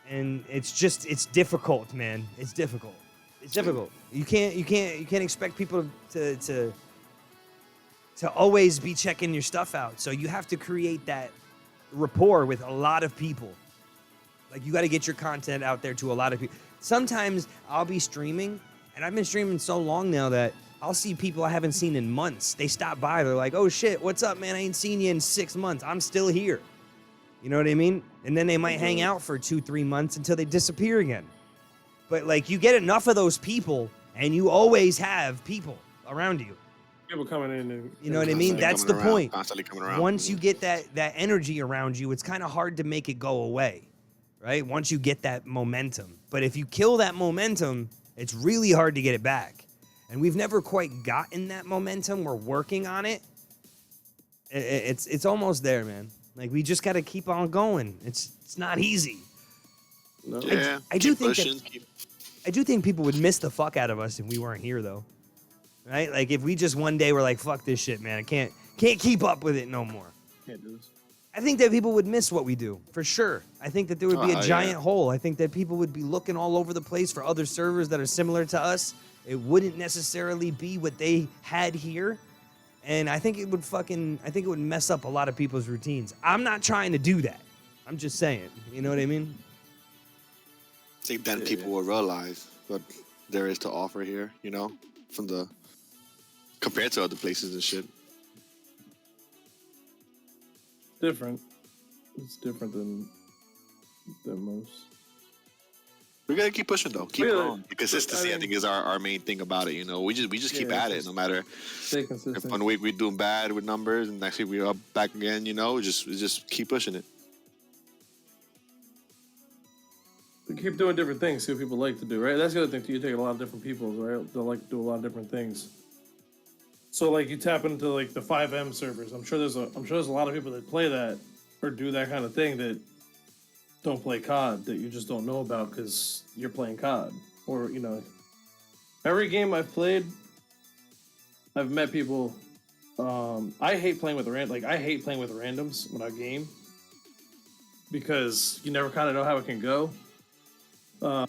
S1: it's difficult, man. It's difficult. It's difficult. You can't expect people to always be checking your stuff out. So you have to create that rapport with a lot of people. Like you got to get your content out there to a lot of people. Sometimes I'll be streaming, and I've been streaming so long now that I'll see people I haven't seen in months. They stop by. They're like, oh shit, what's up, man? I ain't seen you in 6 months. I'm still here. You know what I mean? And then they might hang out for 2-3 months until they disappear again. But like you get enough of those people, and you always have people around you.
S2: People coming in. And
S1: you know what I mean? That's the point.
S3: Constantly coming around.
S1: Once you get that energy around you, it's kind of hard to make it go away, right? Once you get that momentum. But if you kill that momentum, it's really hard to get it back. And we've never quite gotten that momentum. We're working on it. It's almost there, man. Like we just got to keep on going. It's not easy.
S3: No. Yeah.
S1: I do think people would miss the fuck out of us if we weren't here, though. Right? Like if we just one day were like, fuck this shit, man. I can't keep up with it no more.
S2: Can't do this.
S1: I think that people would miss what we do, for sure. I think that there would be a giant hole. I think that people would be looking all over the place for other servers that are similar to us. It wouldn't necessarily be what they had here. And I think it would mess up a lot of people's routines. I'm not trying to do that. I'm just saying. You know what I mean?
S3: I think then people will realize what there is to offer here, you know, compared to other places and shit.
S2: Different. It's different than most.
S3: We gotta keep pushing though. Keep going. The consistency, I think, is our main thing about it. You know, we just keep at it, no matter.
S2: Stay consistent.
S3: If one week we're doing bad with numbers, and next week we're up back again. You know, just keep pushing it.
S2: We keep doing different things. See what people like to do, right? That's the other thing too. You take a lot of different people, right? They'll like to do a lot of different things. So like you tap into like the 5M servers. I'm sure there's a lot of people that play that or do that kind of thing that don't play COD, that you just don't know about because you're playing COD. Or, you know, every game I've played, I've met people I hate playing with I hate playing with randoms when I game because you never kind of know how it can go. I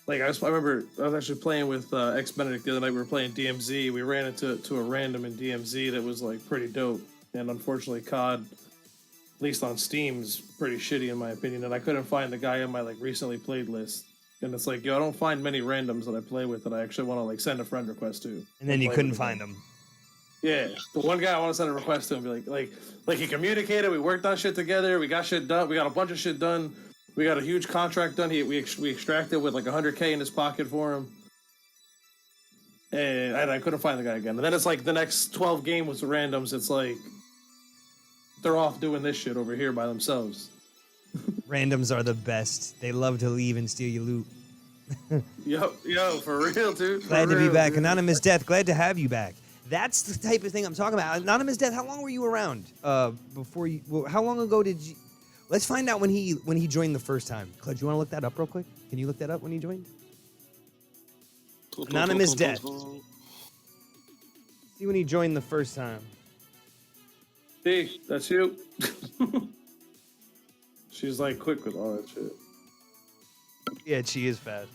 S2: remember I was actually playing with X Benedict the other night. We were playing DMZ. We ran into a random in DMZ that was like pretty dope, and unfortunately, COD, at least on Steam, is pretty shitty in my opinion. And I couldn't find the guy on my like recently played list. And it's like, yo, I don't find many randoms that I play with that I actually want to like send a friend request to.
S1: And then you couldn't find them.
S2: Yeah, the one guy I want to send a request to and be like he communicated. We worked on shit together. We got shit done. We got a bunch of shit done. We got a huge contract done. We extracted with like 100K in his pocket for him, and I couldn't find the guy again. And then it's like the next 12 games with the randoms. It's like they're off doing this shit over here by themselves.
S1: Randoms are the best. They love to leave and steal your loot.
S2: Yo, for real, dude.
S1: Glad to be back. Anonymous Death, glad to have you back. That's the type of thing I'm talking about. Anonymous Death, how long were you around before you? Well, how long ago did you? Let's find out when he joined the first time. Clutch, you want to look that up real quick? Can you look that up when he joined? Anonymous Death. See when he joined the first time.
S2: Hey, that's you. She's like quick with all that shit.
S1: Yeah, she is fast.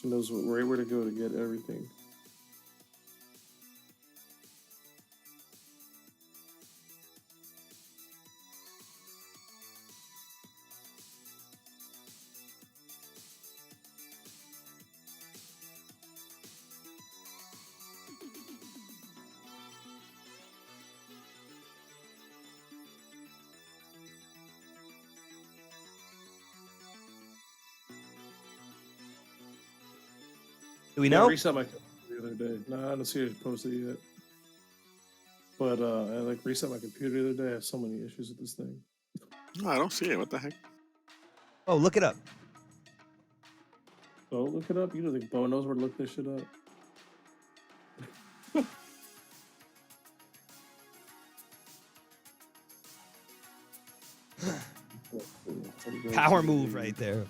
S2: She knows where to go to get everything.
S1: Do we know?
S2: I reset my computer the other day. No, I don't see it posted yet. But I like reset my computer the other day. I have so many issues with this thing.
S3: No, I don't see it. What the heck?
S1: Oh, look it up.
S2: Bo, look it up. You don't think Bo knows where to look this shit up?
S1: Power move right there.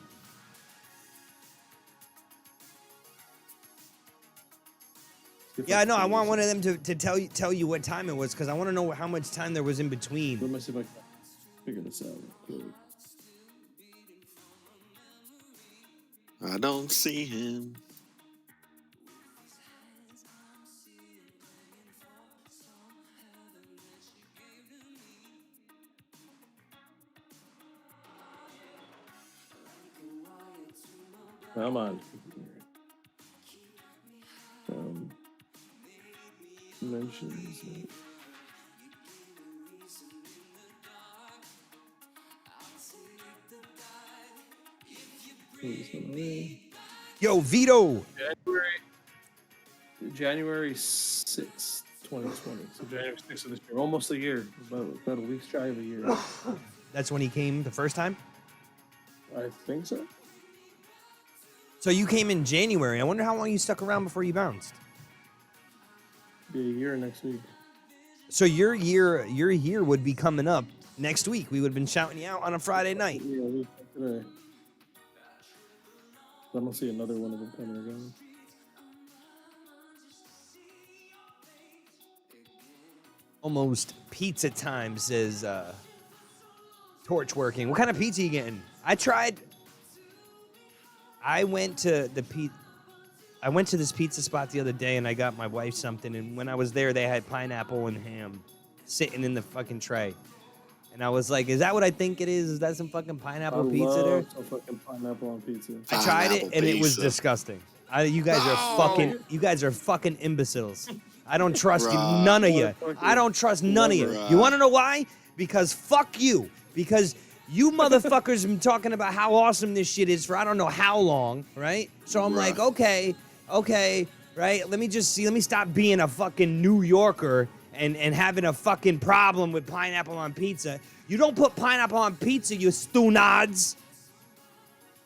S1: Yeah, I know. I want one of them to tell you what time it was because I want to know how much time there was in between.
S2: Let me see if I can figure this out. Quick.
S3: I don't see him.
S2: Come on. Mentions.
S1: Yo, Vito.
S2: January 6th, 2020. So January 6th of this year. Almost a year. About a week shy of a year.
S1: That's when he came the first time?
S2: I think so.
S1: So you came in January. I wonder how long you stuck around before you bounced.
S2: Be a year next week.
S1: So your year would be coming up next week. We would have been shouting you out on a Friday night.
S2: Yeah, a week from today. I don't see another one of them coming again.
S1: Almost pizza time, says Torch working. What kind of pizza you getting? I went to this pizza spot the other day and I got my wife something, and when I was there they had pineapple and ham sitting in the fucking tray. And I was like, is that what I think it is? Is that some fucking pineapple pizza there?
S2: Some fucking pineapple on pizza.
S1: I tried it and it was disgusting. You guys are fucking imbeciles. I don't trust you, none of you. I don't trust none of you. You want to know why? Because fuck you. Because you motherfuckers have been talking about how awesome this shit is for I don't know how long, right? So I'm like, okay, right? Let me stop being a fucking New Yorker and having a fucking problem with pineapple on pizza. You don't put pineapple on pizza, you stoonads.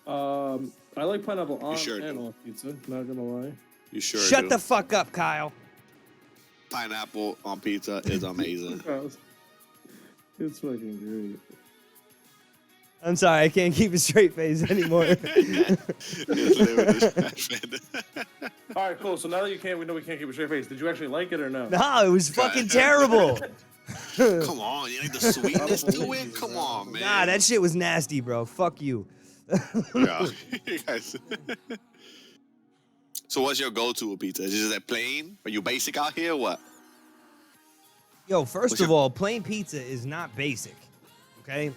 S2: I like pineapple on
S3: sure
S2: and
S3: do.
S2: off pizza, not gonna lie.
S3: You sure
S1: Shut
S3: do.
S1: the fuck up, Kyle.
S3: Pineapple on pizza is amazing.
S2: It's fucking great.
S1: I'm sorry, I can't keep a straight face anymore.
S3: Just live with this trash man.
S2: All right, cool. So now that we know we can't keep a straight face. Did you actually like it or no?
S1: No, it was fucking terrible.
S3: Come on, you like the sweetness to it? Come on, man.
S1: Nah, that shit was nasty, bro. Fuck you.
S3: Yeah. You guys- So what's your go-to with pizza? Is it that plain? Are you basic out here or what?
S1: Yo, first
S3: What's
S1: of
S3: your-
S1: all, plain pizza is not basic. Okay?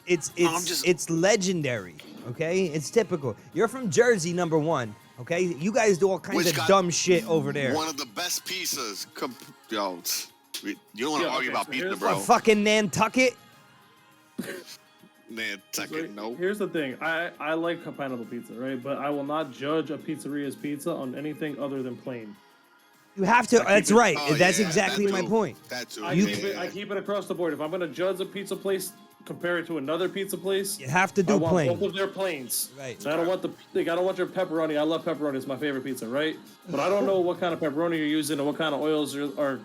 S1: It's
S3: just-
S1: it's legendary. Okay? It's typical. You're from Jersey, number one. Okay? You guys do all kinds
S3: Which
S1: of
S3: got
S1: dumb shit over there.
S3: One of the best pizzas. Yo, you don't want to
S2: Yeah,
S3: argue
S2: okay,
S3: about
S2: so
S3: pizza,
S2: here's
S3: bro.
S1: What, fucking Nantucket?
S3: Man, tuck
S2: So
S3: it, no.
S2: Here's the thing. I like pineapple pizza, right? But I will not judge a pizzeria's pizza on anything other than plain.
S1: You have to. That's
S2: it-
S1: right.
S3: Oh,
S1: That's
S3: yeah,
S1: exactly
S3: that
S1: my
S3: too.
S1: point.
S3: That too.
S2: I
S3: yeah.
S2: keep it across the board. If I'm gonna judge a pizza place, compare it to another pizza place.
S1: You have to
S2: I
S1: do
S2: want
S1: plain.
S2: both of their planes.
S1: Right.
S2: So I don't want I don't want your pepperoni. I love pepperoni. It's my favorite pizza, right? But I don't know what kind of pepperoni you're using and what kind of oils are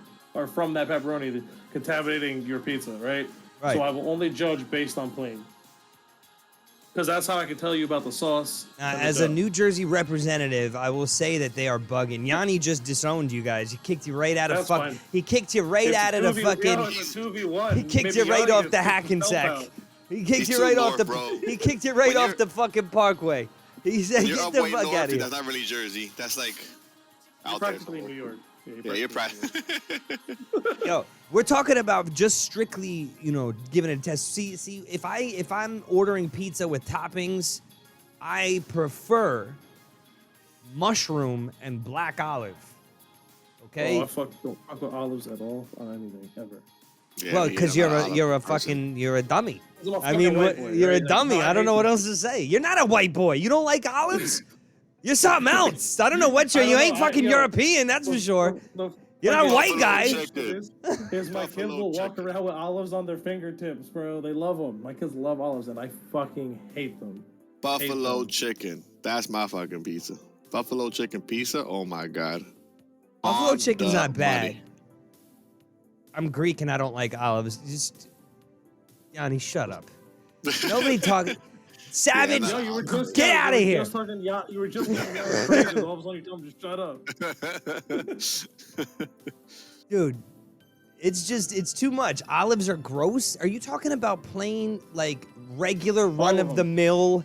S2: from that pepperoni that contaminating your pizza, right?
S1: Right.
S2: So I will only judge based on plain. Because that's how I can tell you about the sauce. and the
S1: As a
S2: dough.
S1: New Jersey representative, I will say that they are bugging. Yanni just disowned you guys. He kicked you right out of
S2: That's
S1: fuck.
S2: fine.
S1: He kicked you right
S2: It's
S1: out
S2: a
S1: of the
S2: 2v
S1: fucking.
S2: it's a 2v1.
S1: He kicked
S2: Maybe
S1: you right
S2: Yanni
S1: off
S2: just
S1: the
S2: took
S1: hack and
S2: himself
S1: sack.
S2: out.
S1: He kicked
S3: He's
S1: you
S3: too
S1: right
S3: north,
S1: off the.
S3: bro.
S1: He kicked you right
S3: When
S1: off
S3: you're-
S1: the fucking Parkway. He said,
S3: You're
S1: "Get
S3: up
S1: the
S3: way
S1: fuck
S3: north,
S1: out of here."
S3: that's not really Jersey. That's like out there.
S2: Practically New York.
S3: Yeah, you're
S2: practically
S3: practically.
S1: Yo, we're talking about just strictly, giving it a test. See, if I'm ordering pizza with toppings, I prefer mushroom and black olive. Okay.
S2: Oh, don't fuck with olives at all on anything ever.
S3: Yeah,
S1: Well,
S3: me
S1: because
S3: either. I'm not
S1: you're a
S3: olive person.
S1: fucking you're a dummy.
S2: I'm a
S1: I
S2: fucking
S1: mean,
S2: white boy,
S1: you're a
S2: right? Like,
S1: dummy.
S2: no, I
S1: I don't know
S2: hate
S1: what
S2: them.
S1: else to say. You're not a white boy. You don't like olives. You're something else. I don't know what you're.
S2: I
S1: You
S2: don't
S1: ain't
S2: know,
S1: fucking European, that's for sure. You're not a white guy.
S2: Here's my kids
S3: Buffalo
S2: will walk
S3: chicken.
S2: around with olives on their fingertips, bro. They love them. My kids love olives, and I fucking hate them.
S3: Buffalo
S2: them.
S3: chicken. That's my fucking pizza. Buffalo chicken pizza. Oh my god.
S1: Buffalo
S3: On
S1: chicken's
S3: the
S1: not bad.
S3: money.
S1: I'm Greek and I don't like olives. Just, Yanni, shut up. Nobody talking. Savage,
S3: no.
S2: Yo, you were just
S1: get out of here.
S2: You were just talking phrases. All of a sudden, you tell them to shut up.
S1: Dude, it's too much. Olives are gross. Are you talking about plain, like, regular run-of-the-mill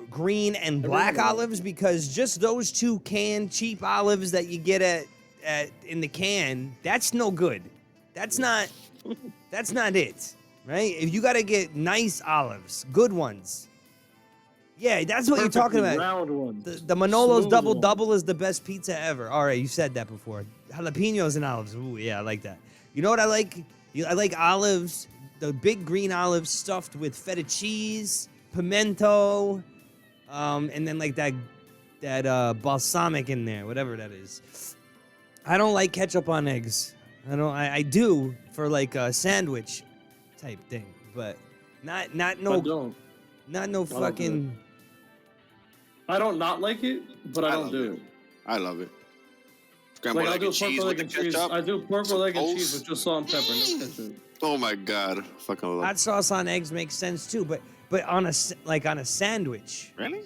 S1: green and black
S2: Everyone.
S1: olives? Because just those two canned cheap olives that you get at in the can, that's no good. That's not it, right? If you got to get nice olives, good ones. Yeah, that's what you're talking
S2: Perfectly
S1: about.
S2: Round ones.
S1: The Manolo's
S2: Smooth
S1: double
S2: ones.
S1: double is the best pizza ever. All right, you said that before. Jalapenos and olives. Ooh, yeah, I like that. You know what I like? I like olives, the big green olives stuffed with feta cheese, pimento, and then like that balsamic in there, whatever that is. I don't like ketchup on eggs. I do for like a sandwich type thing, but not
S2: I
S1: no
S2: don't.
S1: not fucking.
S2: I don't not like it, but I don't
S3: love
S2: do
S3: it.
S2: it.
S3: I love it. Scrambled
S2: Like I'll
S3: egg
S2: do
S3: and
S2: pork
S3: cheese
S2: with
S3: with
S2: egg
S3: the
S2: and cheese.
S3: ketchup.
S2: I do pork with egg and
S3: Toast.
S2: cheese with just salt and pepper. No ketchup.
S3: Oh my god, fucking love.
S1: Hot sauce on eggs makes sense too, but on a sandwich.
S3: Really?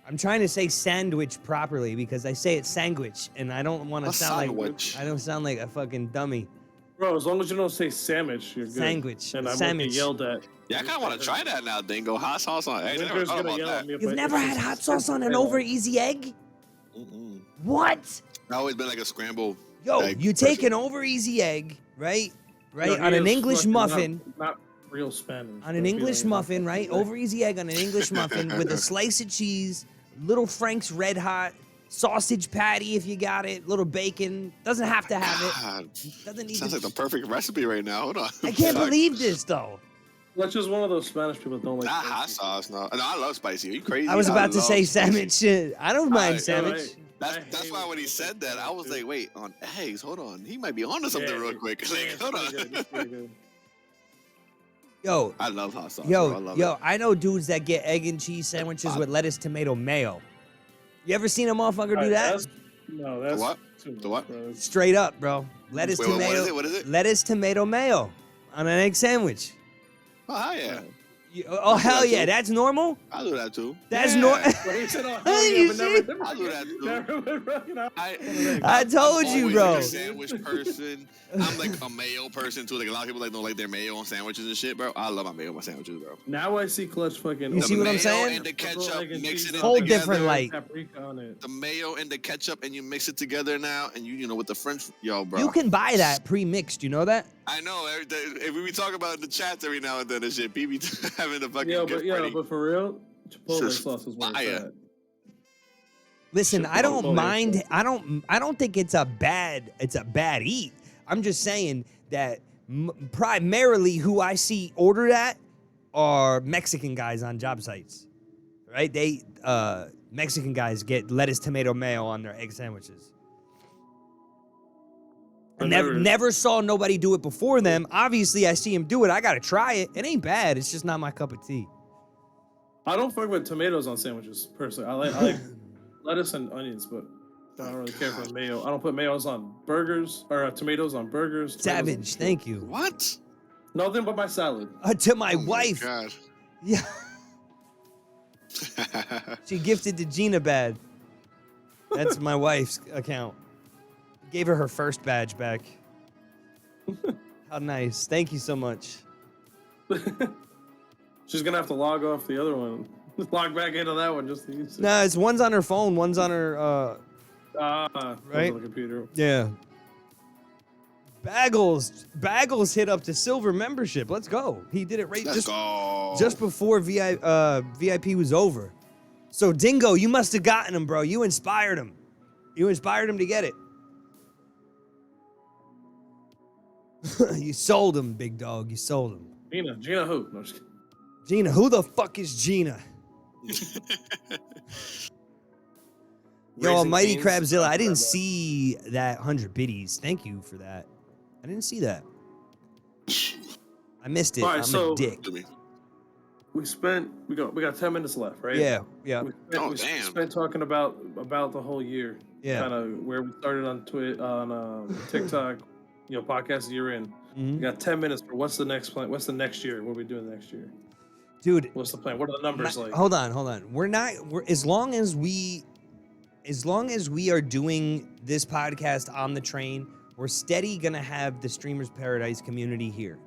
S1: I'm trying to say sandwich properly because I say it's sandwich, and I don't want to
S3: A
S1: sound
S3: sandwich.
S1: like I don't sound like a fucking dummy.
S2: Bro, as long as you don't say sandwich, you're good.
S1: Sandwich.
S2: And I won't
S1: Sandwich.
S2: get yelled at.
S3: Yeah, I kind of want to try that now, Dingo. Hot sauce on eggs. I never
S2: Winter's
S3: thought
S2: gonna
S3: about
S2: yell at
S3: that.
S2: me if
S1: You've
S2: I-
S1: never
S2: if
S1: had
S2: it's-
S1: hot sauce on an
S2: potato.
S1: over easy egg?
S3: Mm-mm.
S1: What?
S3: I've always been like a scrambled.
S1: Yo,
S3: egg
S1: you take
S3: person.
S1: an over easy egg, right?
S2: No,
S1: On
S2: he
S1: an
S2: is
S1: English
S2: fucking
S1: muffin.
S2: Not real Spanish.
S1: On an English muffin, right? Over easy egg on an English muffin with a slice of cheese, little Frank's Red Hot, sausage patty if you got it, little bacon. Doesn't have to have it.
S3: God,
S1: Doesn't need
S3: sounds
S1: to.
S3: like the perfect recipe right now. Hold on.
S1: I can't
S3: Fuck.
S1: believe this though.
S2: That's just one of those Spanish people that don't like
S3: Not
S2: spicy.
S3: hot sauce, no. No, I love spicy. Are you crazy?
S1: I was about to
S3: love
S1: say
S3: spicy.
S1: sandwich. I don't mind
S3: Alright,
S1: sandwich.
S2: alright.
S3: That's
S2: I
S3: that's
S2: hate
S3: why when he said that, I was like, wait, on eggs, hold on. He might be onto something real quick.
S2: Yeah,
S3: Like,
S2: it's
S3: hold
S2: pretty good, it's
S3: on.
S2: pretty good.
S1: Yo,
S3: I love hot sauce. bro. I love it.
S1: I know dudes that get egg and cheese sandwiches with lettuce, tomato, mayo. You ever seen a motherfucker do
S2: Alright,
S1: that?
S2: That's
S3: what?
S2: too much,
S3: The what?
S2: bro.
S1: Straight up, bro. Lettuce,
S3: Wait, what
S1: tomato.
S3: is it? What is it?
S1: Lettuce, tomato, mayo on an egg sandwich.
S3: Oh, yeah.
S1: Oh, hell yeah. That's normal?
S3: I'll do that too.
S1: That's
S3: Yeah.
S1: normal.
S2: Well, he said, oh,
S1: You
S2: but
S1: see?
S3: I'll do that too.
S2: never, you know.
S1: I told
S3: I'm
S1: you,
S3: always
S1: bro.
S3: like a sandwich person. I'm like a mayo person too. Like a lot of people like don't like their mayo on sandwiches and shit, bro. I love my mayo on my sandwiches, bro.
S2: Now I see Clutch fucking.
S1: You see what I'm
S3: mayo
S1: saying?
S3: and the ketchup, mix it in
S1: Whole
S3: together.
S1: different light.
S2: Paprika on it.
S3: The mayo and the ketchup, and you mix it together now, and you know with the French, yo, bro.
S1: You can buy that pre-mixed. You know that?
S3: I know. If we be talking about it in the chats every now and then and shit, people having the fucking gift ready.
S2: But for real, Chipotle
S3: Just
S2: sauce is where it's
S3: fire.
S2: at.
S1: Listen, I don't
S2: Chipotle.
S1: mind. I don't think it's a bad eat. I'm just saying that primarily who I see order that are Mexican guys on job sites, right? They Mexican guys get lettuce, tomato, mayo on their egg sandwiches. I never saw nobody do it before them. Obviously, I see him do it. I gotta try it. It ain't bad. It's just not my cup of tea.
S2: I don't fuck with tomatoes on sandwiches personally. I like lettuce and onions, but I don't really care for mayo. I don't put mayos on burgers or tomatoes on burgers.
S1: Savage, thank you.
S3: What?
S2: Nothing but my salad.
S1: To my
S3: Oh my
S1: wife.
S3: God.
S1: Yeah. She gifted to Gina Bad. That's my wife's account. Gave her first badge back. How nice. Thank you so much.
S2: She's gonna have to log off the other one. Log back into that one just to use it.
S1: No, it's one's on her phone, one's on her
S2: Right? On the computer.
S1: yeah. Baggles hit up to silver membership. Let's go. He did it right
S3: Let's go.
S1: just before VIP was over. So Dingo, you must have gotten him, bro. You inspired him. You inspired him to get it. You sold him, big dog. You sold him.
S2: Gina who? No, just kidding.
S1: Gina, who the fuck is Gina? Yo,
S2: Raising
S1: Almighty
S2: Cane's-
S1: Crabzilla, I didn't see that 100 biddies. Thank you for that. I didn't see that. I missed it.
S2: All right,
S1: I'm
S2: so-
S1: a dick.
S3: To me.
S2: We got 10 minutes left, right?
S1: Yeah.
S2: We
S3: Oh, damn.
S2: spent talking about the whole year.
S1: Yeah.
S2: Kind of where we started on TikTok, podcast you're in.
S1: Mhm.
S2: We got 10 minutes for what's the next plan? What's the next year? What are we doing next year?
S1: Dude,
S2: What's the plan? What are the numbers like?
S1: hold on. We're as long as we are doing this podcast on the train, we're steady gonna have the Streamers Paradise community here.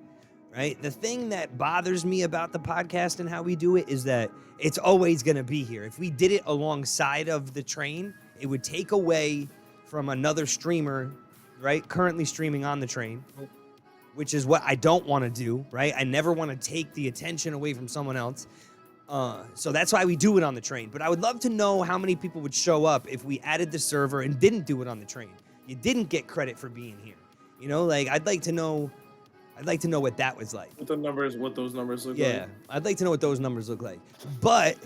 S1: Right? The thing that bothers me about the podcast and how we do it is that it's always going to be here. If we did it alongside of the train, it would take away from another streamer, right? Currently streaming on the train, which is what I don't want to do, right? I never want to take the attention away from someone else. So that's why we do it on the train. But I would love to know how many people would show up if we added the server and didn't do it on the train. You didn't get credit for being here. You know, like I'd like to know what that was like.
S2: What those numbers look
S1: Yeah,
S2: like.
S1: I'd like to know what those numbers look like. But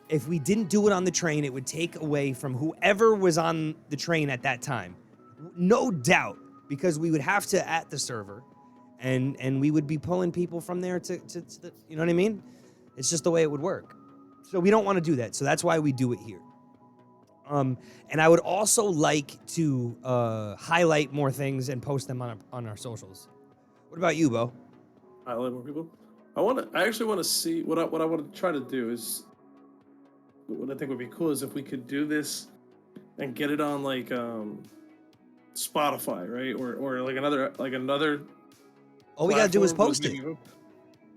S1: if we didn't do it on the train, it would take away from whoever was on the train at that time. No doubt, because we would have to at the server, and we would be pulling people from there to the, you know what I mean? It's just the way it would work. So we don't want to do that. So that's why we do it here. And I would also like to highlight more things and post them on our socials. What about you, Bo?
S2: Highlight more people. I actually want to see what I want to try to do is what I think would be cool is if we could do this and get it on like Spotify, right? Or like another.
S1: All we gotta do is post it.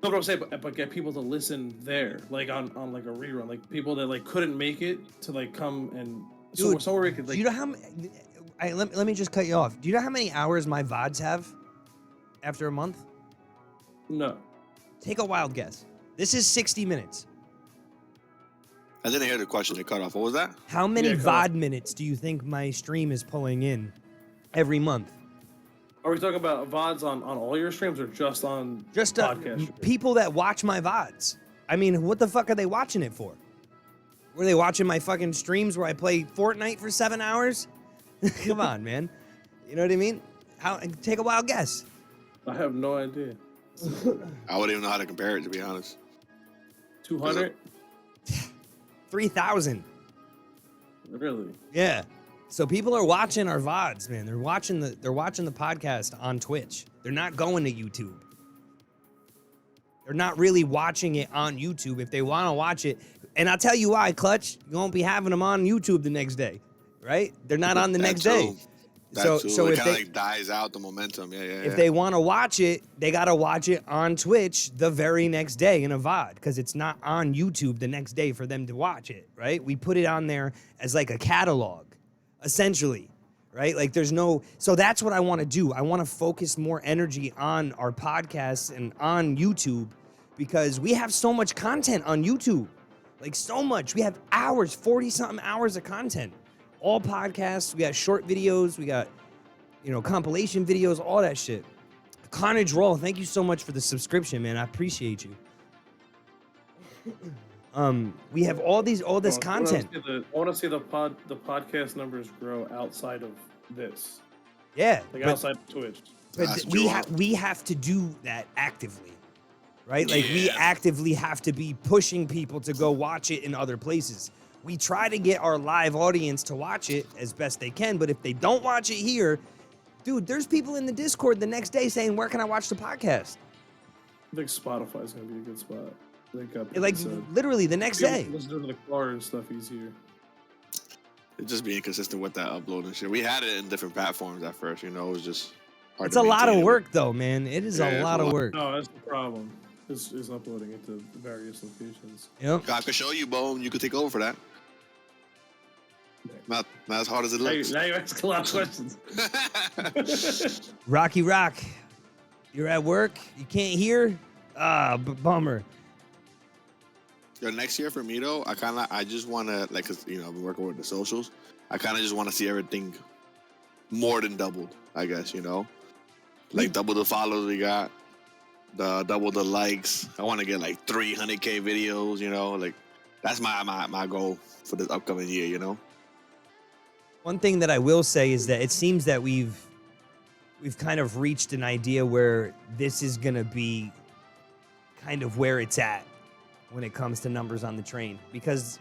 S2: No, what I'm saying, but get people to listen there, like on like a rerun, like people that like couldn't make it to like come and
S1: Dude,
S2: somewhere we could like.
S1: Do you know how many? Let me just cut you off. Do you know how many hours my VODs have after a month?
S2: No.
S1: Take a wild guess. This is 60 minutes.
S3: I didn't hear the question. It cut off. What was that?
S1: How many
S2: Yeah,
S1: VOD minutes do you think my stream is pulling in every month?
S2: Are we talking about VODs on all your streams or just on
S1: Just
S2: podcast?
S1: people that watch my VODs. I mean, what the fuck are they watching it for? Were they watching my fucking streams where I play Fortnite for 7 hours? Come on, man. You know what I mean? Take a wild guess.
S2: I have no idea.
S3: I wouldn't even know how to compare it, to be honest.
S2: 200?
S1: 3,000.
S2: Really?
S1: Yeah. So people are watching our VODs, man. They're watching the podcast on Twitch. They're not going to YouTube. They're not really watching it on YouTube. If they want to watch it, and I'll tell you why, Clutch, you won't be having them on YouTube the next day, right? They're not on the next day. So
S3: it
S1: if
S3: kind of
S1: they
S3: like dies out the momentum. Yeah.
S1: if they want to watch it, they got to watch it on Twitch the very next day in a VOD because it's not on YouTube the next day for them to watch it, right? We put it on there as like a catalog, essentially, right? Like there's no, so that's what I want to do. I want to focus more energy on our podcasts and on YouTube because we have so much content on YouTube, like so much. We have hours, 40 something hours of content. All podcasts, we got short videos, we got, compilation videos, all that shit. Carnage Roll, thank you so much for the subscription, man. I appreciate you. We have all this content.
S2: I want to see the podcast numbers grow outside of this.
S1: Yeah.
S2: Outside of Twitch.
S1: But we have to do that actively. Right? Like we actively have to be pushing people to go watch it in other places. We try to get our live audience to watch it as best they can, but if they don't watch it here, dude, there's people in the Discord the next day saying, "Where can I watch the podcast?"
S2: I think Spotify's gonna be a good spot.
S1: Literally the next day.
S2: Listen to the car and stuff easier.
S3: It's just being consistent with that upload and shit. We had it in different platforms at first, it was just hard.
S1: It's a lot of work, though, man. It is a lot of work.
S2: No, that's the problem. Is uploading it to various locations.
S1: Yep.
S3: I could show you, Bo, and you could take over for that. Not as hard as it looks.
S2: Now you ask a lot of questions.
S1: Rocky Rock, you're at work. You can't hear. Bummer.
S3: Next year for me though, I just want to cause I've been working with the socials. I kind of just want to see everything more than doubled. I guess like double the follows we got, double the likes. I want to get like 300K videos. Like that's my goal for this upcoming year.
S1: One thing that I will say is that it seems that we've kind of reached an idea where this is gonna be kind of where it's at when it comes to numbers on the train, because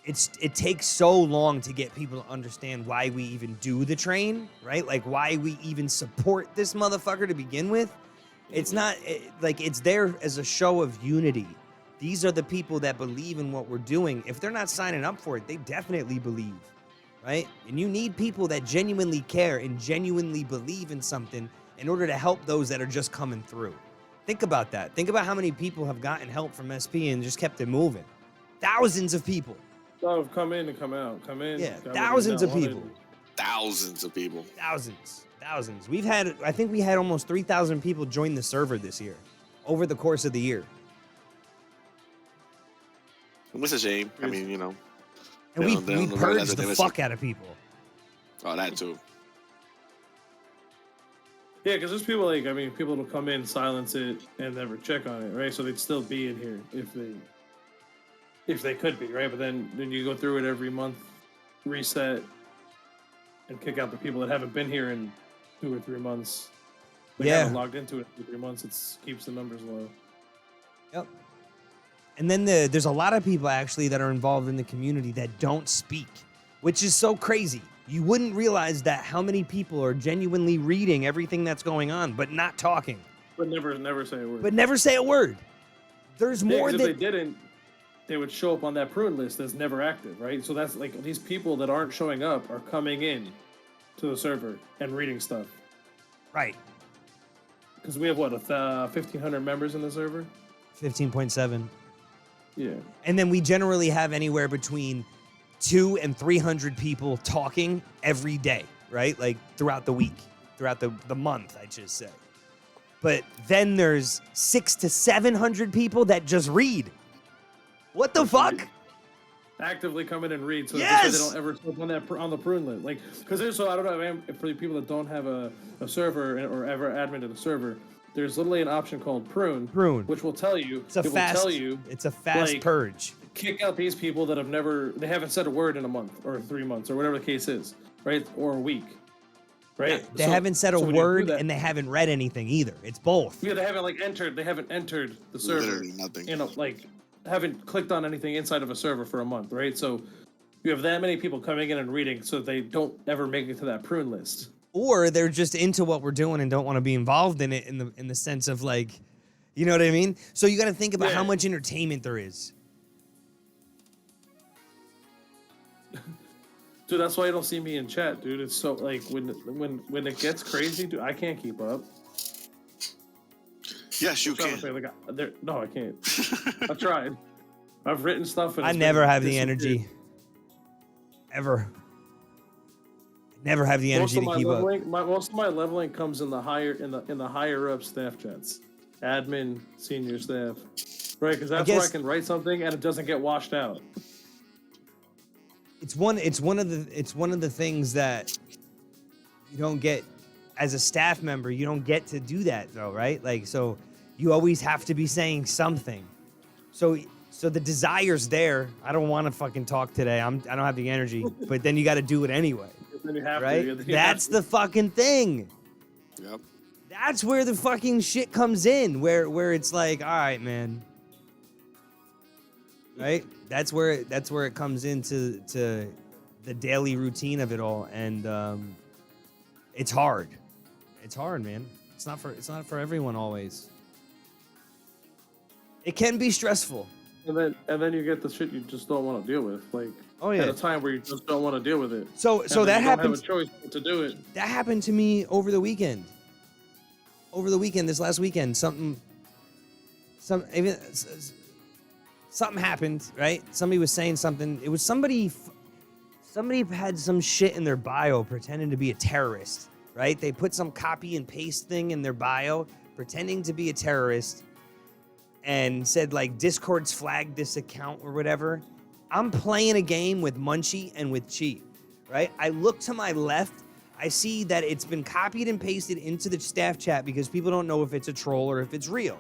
S1: it takes so long to get people to understand why we even do the train, right? Like why we even support this motherfucker to begin with. It's not it's there as a show of unity. These are the people that believe in what we're doing. If they're not signing up for it, they definitely believe. Right? And you need people that genuinely care and genuinely believe in something in order to help those that are just coming through. Think about that. Think about how many people have gotten help from SP and just kept it moving. Thousands of people.
S2: Oh, come in and come out. Come in.
S1: Yeah, thousands of people.
S3: Thousands of people.
S1: Thousands. I think we had almost 3,000 people join the server this year, over the course of the year.
S3: It's a shame. I mean,
S1: And we purged the fuck out of people.
S3: Oh, that too.
S2: Yeah, because there's people people will come in, silence it, and never check on it, right? So they'd still be in here if they could be, right? But then you go through it every month, reset, and kick out the people that haven't been here in 2 or 3 months. They haven't logged into it in 2 or 3 months. It keeps the numbers low.
S1: Yep. And then there's a lot of people actually that are involved in the community that don't speak, which is so crazy. You wouldn't realize that how many people are genuinely reading everything that's going on, but not talking.
S2: But never say a word.
S1: But never say a word. There's more than...
S2: If they didn't, they would show up on that prune list as never active, right? So that's like these people that aren't showing up are coming in to the server and reading stuff.
S1: Right.
S2: Because we have, 1,500 members in the server?
S1: 15.7.
S2: Yeah.
S1: And then we generally have anywhere between 200 and 300 people talking every day, right? Like throughout the week, throughout the month, I should say. But then there's 600 to 700 people that just read. What the fuck?
S2: Actively come in and read, so
S1: yes!
S2: they don't ever slip on the prune list. Like, because I don't know, man, for the people that don't have a server or ever admin the server, there's literally an option called prune, which will tell you.
S1: It's a fast purge.
S2: Kick out these people that they haven't said a word in a month or 3 months or whatever the case is, right? Or a week, right?
S1: They haven't said a word and they haven't read anything either. It's both.
S2: Yeah, they haven't entered the server.
S3: Literally nothing.
S2: Haven't clicked on anything inside of a server for a month, right? So you have that many people coming in and reading, so they don't ever make it to that prune list.
S1: Or they're just into what we're doing and don't want to be involved in it in the sense of You know what I mean? So you got to think about how
S2: Yeah.
S1: much entertainment there is.
S2: Dude, that's why you don't see me in chat, dude. It's so like when it gets crazy, dude, I can't keep up.
S3: Yes, you
S2: I'm trying
S3: can.
S2: to say, like, no, I can't. I've tried. I've written stuff. And
S1: I
S2: it's
S1: never
S2: been
S1: have the
S2: disappeared.
S1: energy. Ever. Never have the energy to keep up.
S2: Most of my leveling comes in the higher up staff chats, admin, senior staff, right? Because that's where I
S1: guess-
S2: can write something and it doesn't get washed out.
S1: It's one of the things that you don't get as a staff member. You don't get to do that though, right? Like, so you always have to be saying something. So the desire's there. I don't want to fucking talk today. I don't have the energy, but then you got to do it anyway,
S2: Then you have
S1: right?
S2: to. Then you
S1: That's
S2: have to.
S1: the fucking thing.
S3: Yep.
S1: That's where the fucking shit comes in, where it's like, all right, man. Right? That's where it comes into the daily routine of it all, and it's hard. It's hard, man. It's not for everyone always. It can be stressful.
S2: And then you get the shit you just don't want to deal with, like
S1: Oh yeah.
S2: at a time where you just don't want to deal with it.
S1: So
S2: And
S1: that
S2: then you
S1: happened.
S2: don't have a choice but to do it.
S1: That happened to me over the weekend. This last weekend, something happened, right? Somebody was saying something. It was somebody had some shit in their bio pretending to be a terrorist, right? They put some copy and paste thing in their bio pretending to be a terrorist and said like Discord's flagged this account or whatever. I'm playing a game with Munchie and with Chi, right? I look to my left. I see that it's been copied and pasted into the staff chat because people don't know if it's a troll or if it's real,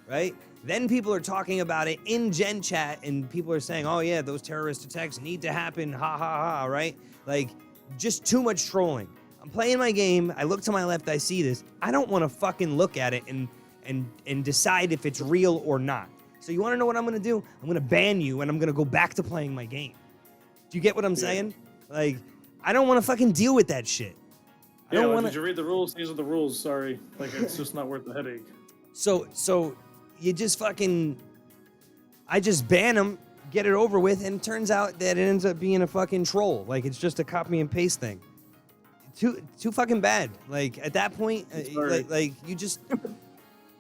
S1: right? Then people are talking about it in Gen Chat and people are saying, oh yeah, those terrorist attacks need to happen, ha ha ha, right? Like, just too much trolling. I'm playing my game, I look to my left, I see this. I don't want to fucking look at it and decide if it's real or not. So you want to know what I'm going to do? I'm going to ban you and I'm going to go back to playing my game. Do you get what I'm saying? Like, I don't want to fucking deal with that shit. I
S2: Yeah,
S1: don't
S2: like,
S1: want
S2: did you read the rules? These are the rules. Sorry, like it's just not worth the headache.
S1: So you just fucking, I just ban them, get it over with, and it turns out that it ends up being a fucking troll. Like, it's just a copy and paste thing. Too fucking bad. Like, at that point, like you just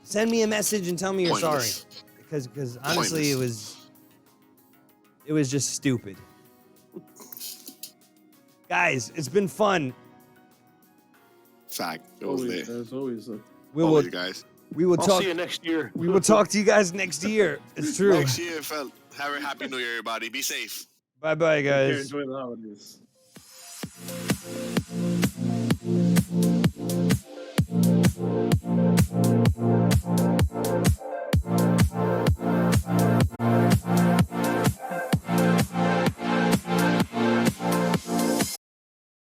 S1: send me a message and tell me you're sorry.
S3: Pointless.
S1: Because honestly, it was just stupid. Guys, it's been fun.
S3: Fact. It was
S2: Always,
S3: there.
S2: there's always a.
S3: Always, guys.
S1: We will
S2: I'll
S1: talk.
S2: see you next year.
S1: We will talk to you guys next year. It's true.
S3: Next year, fella. Have a happy new year, everybody. Be safe.
S1: Bye bye, guys.
S2: Enjoy the holidays.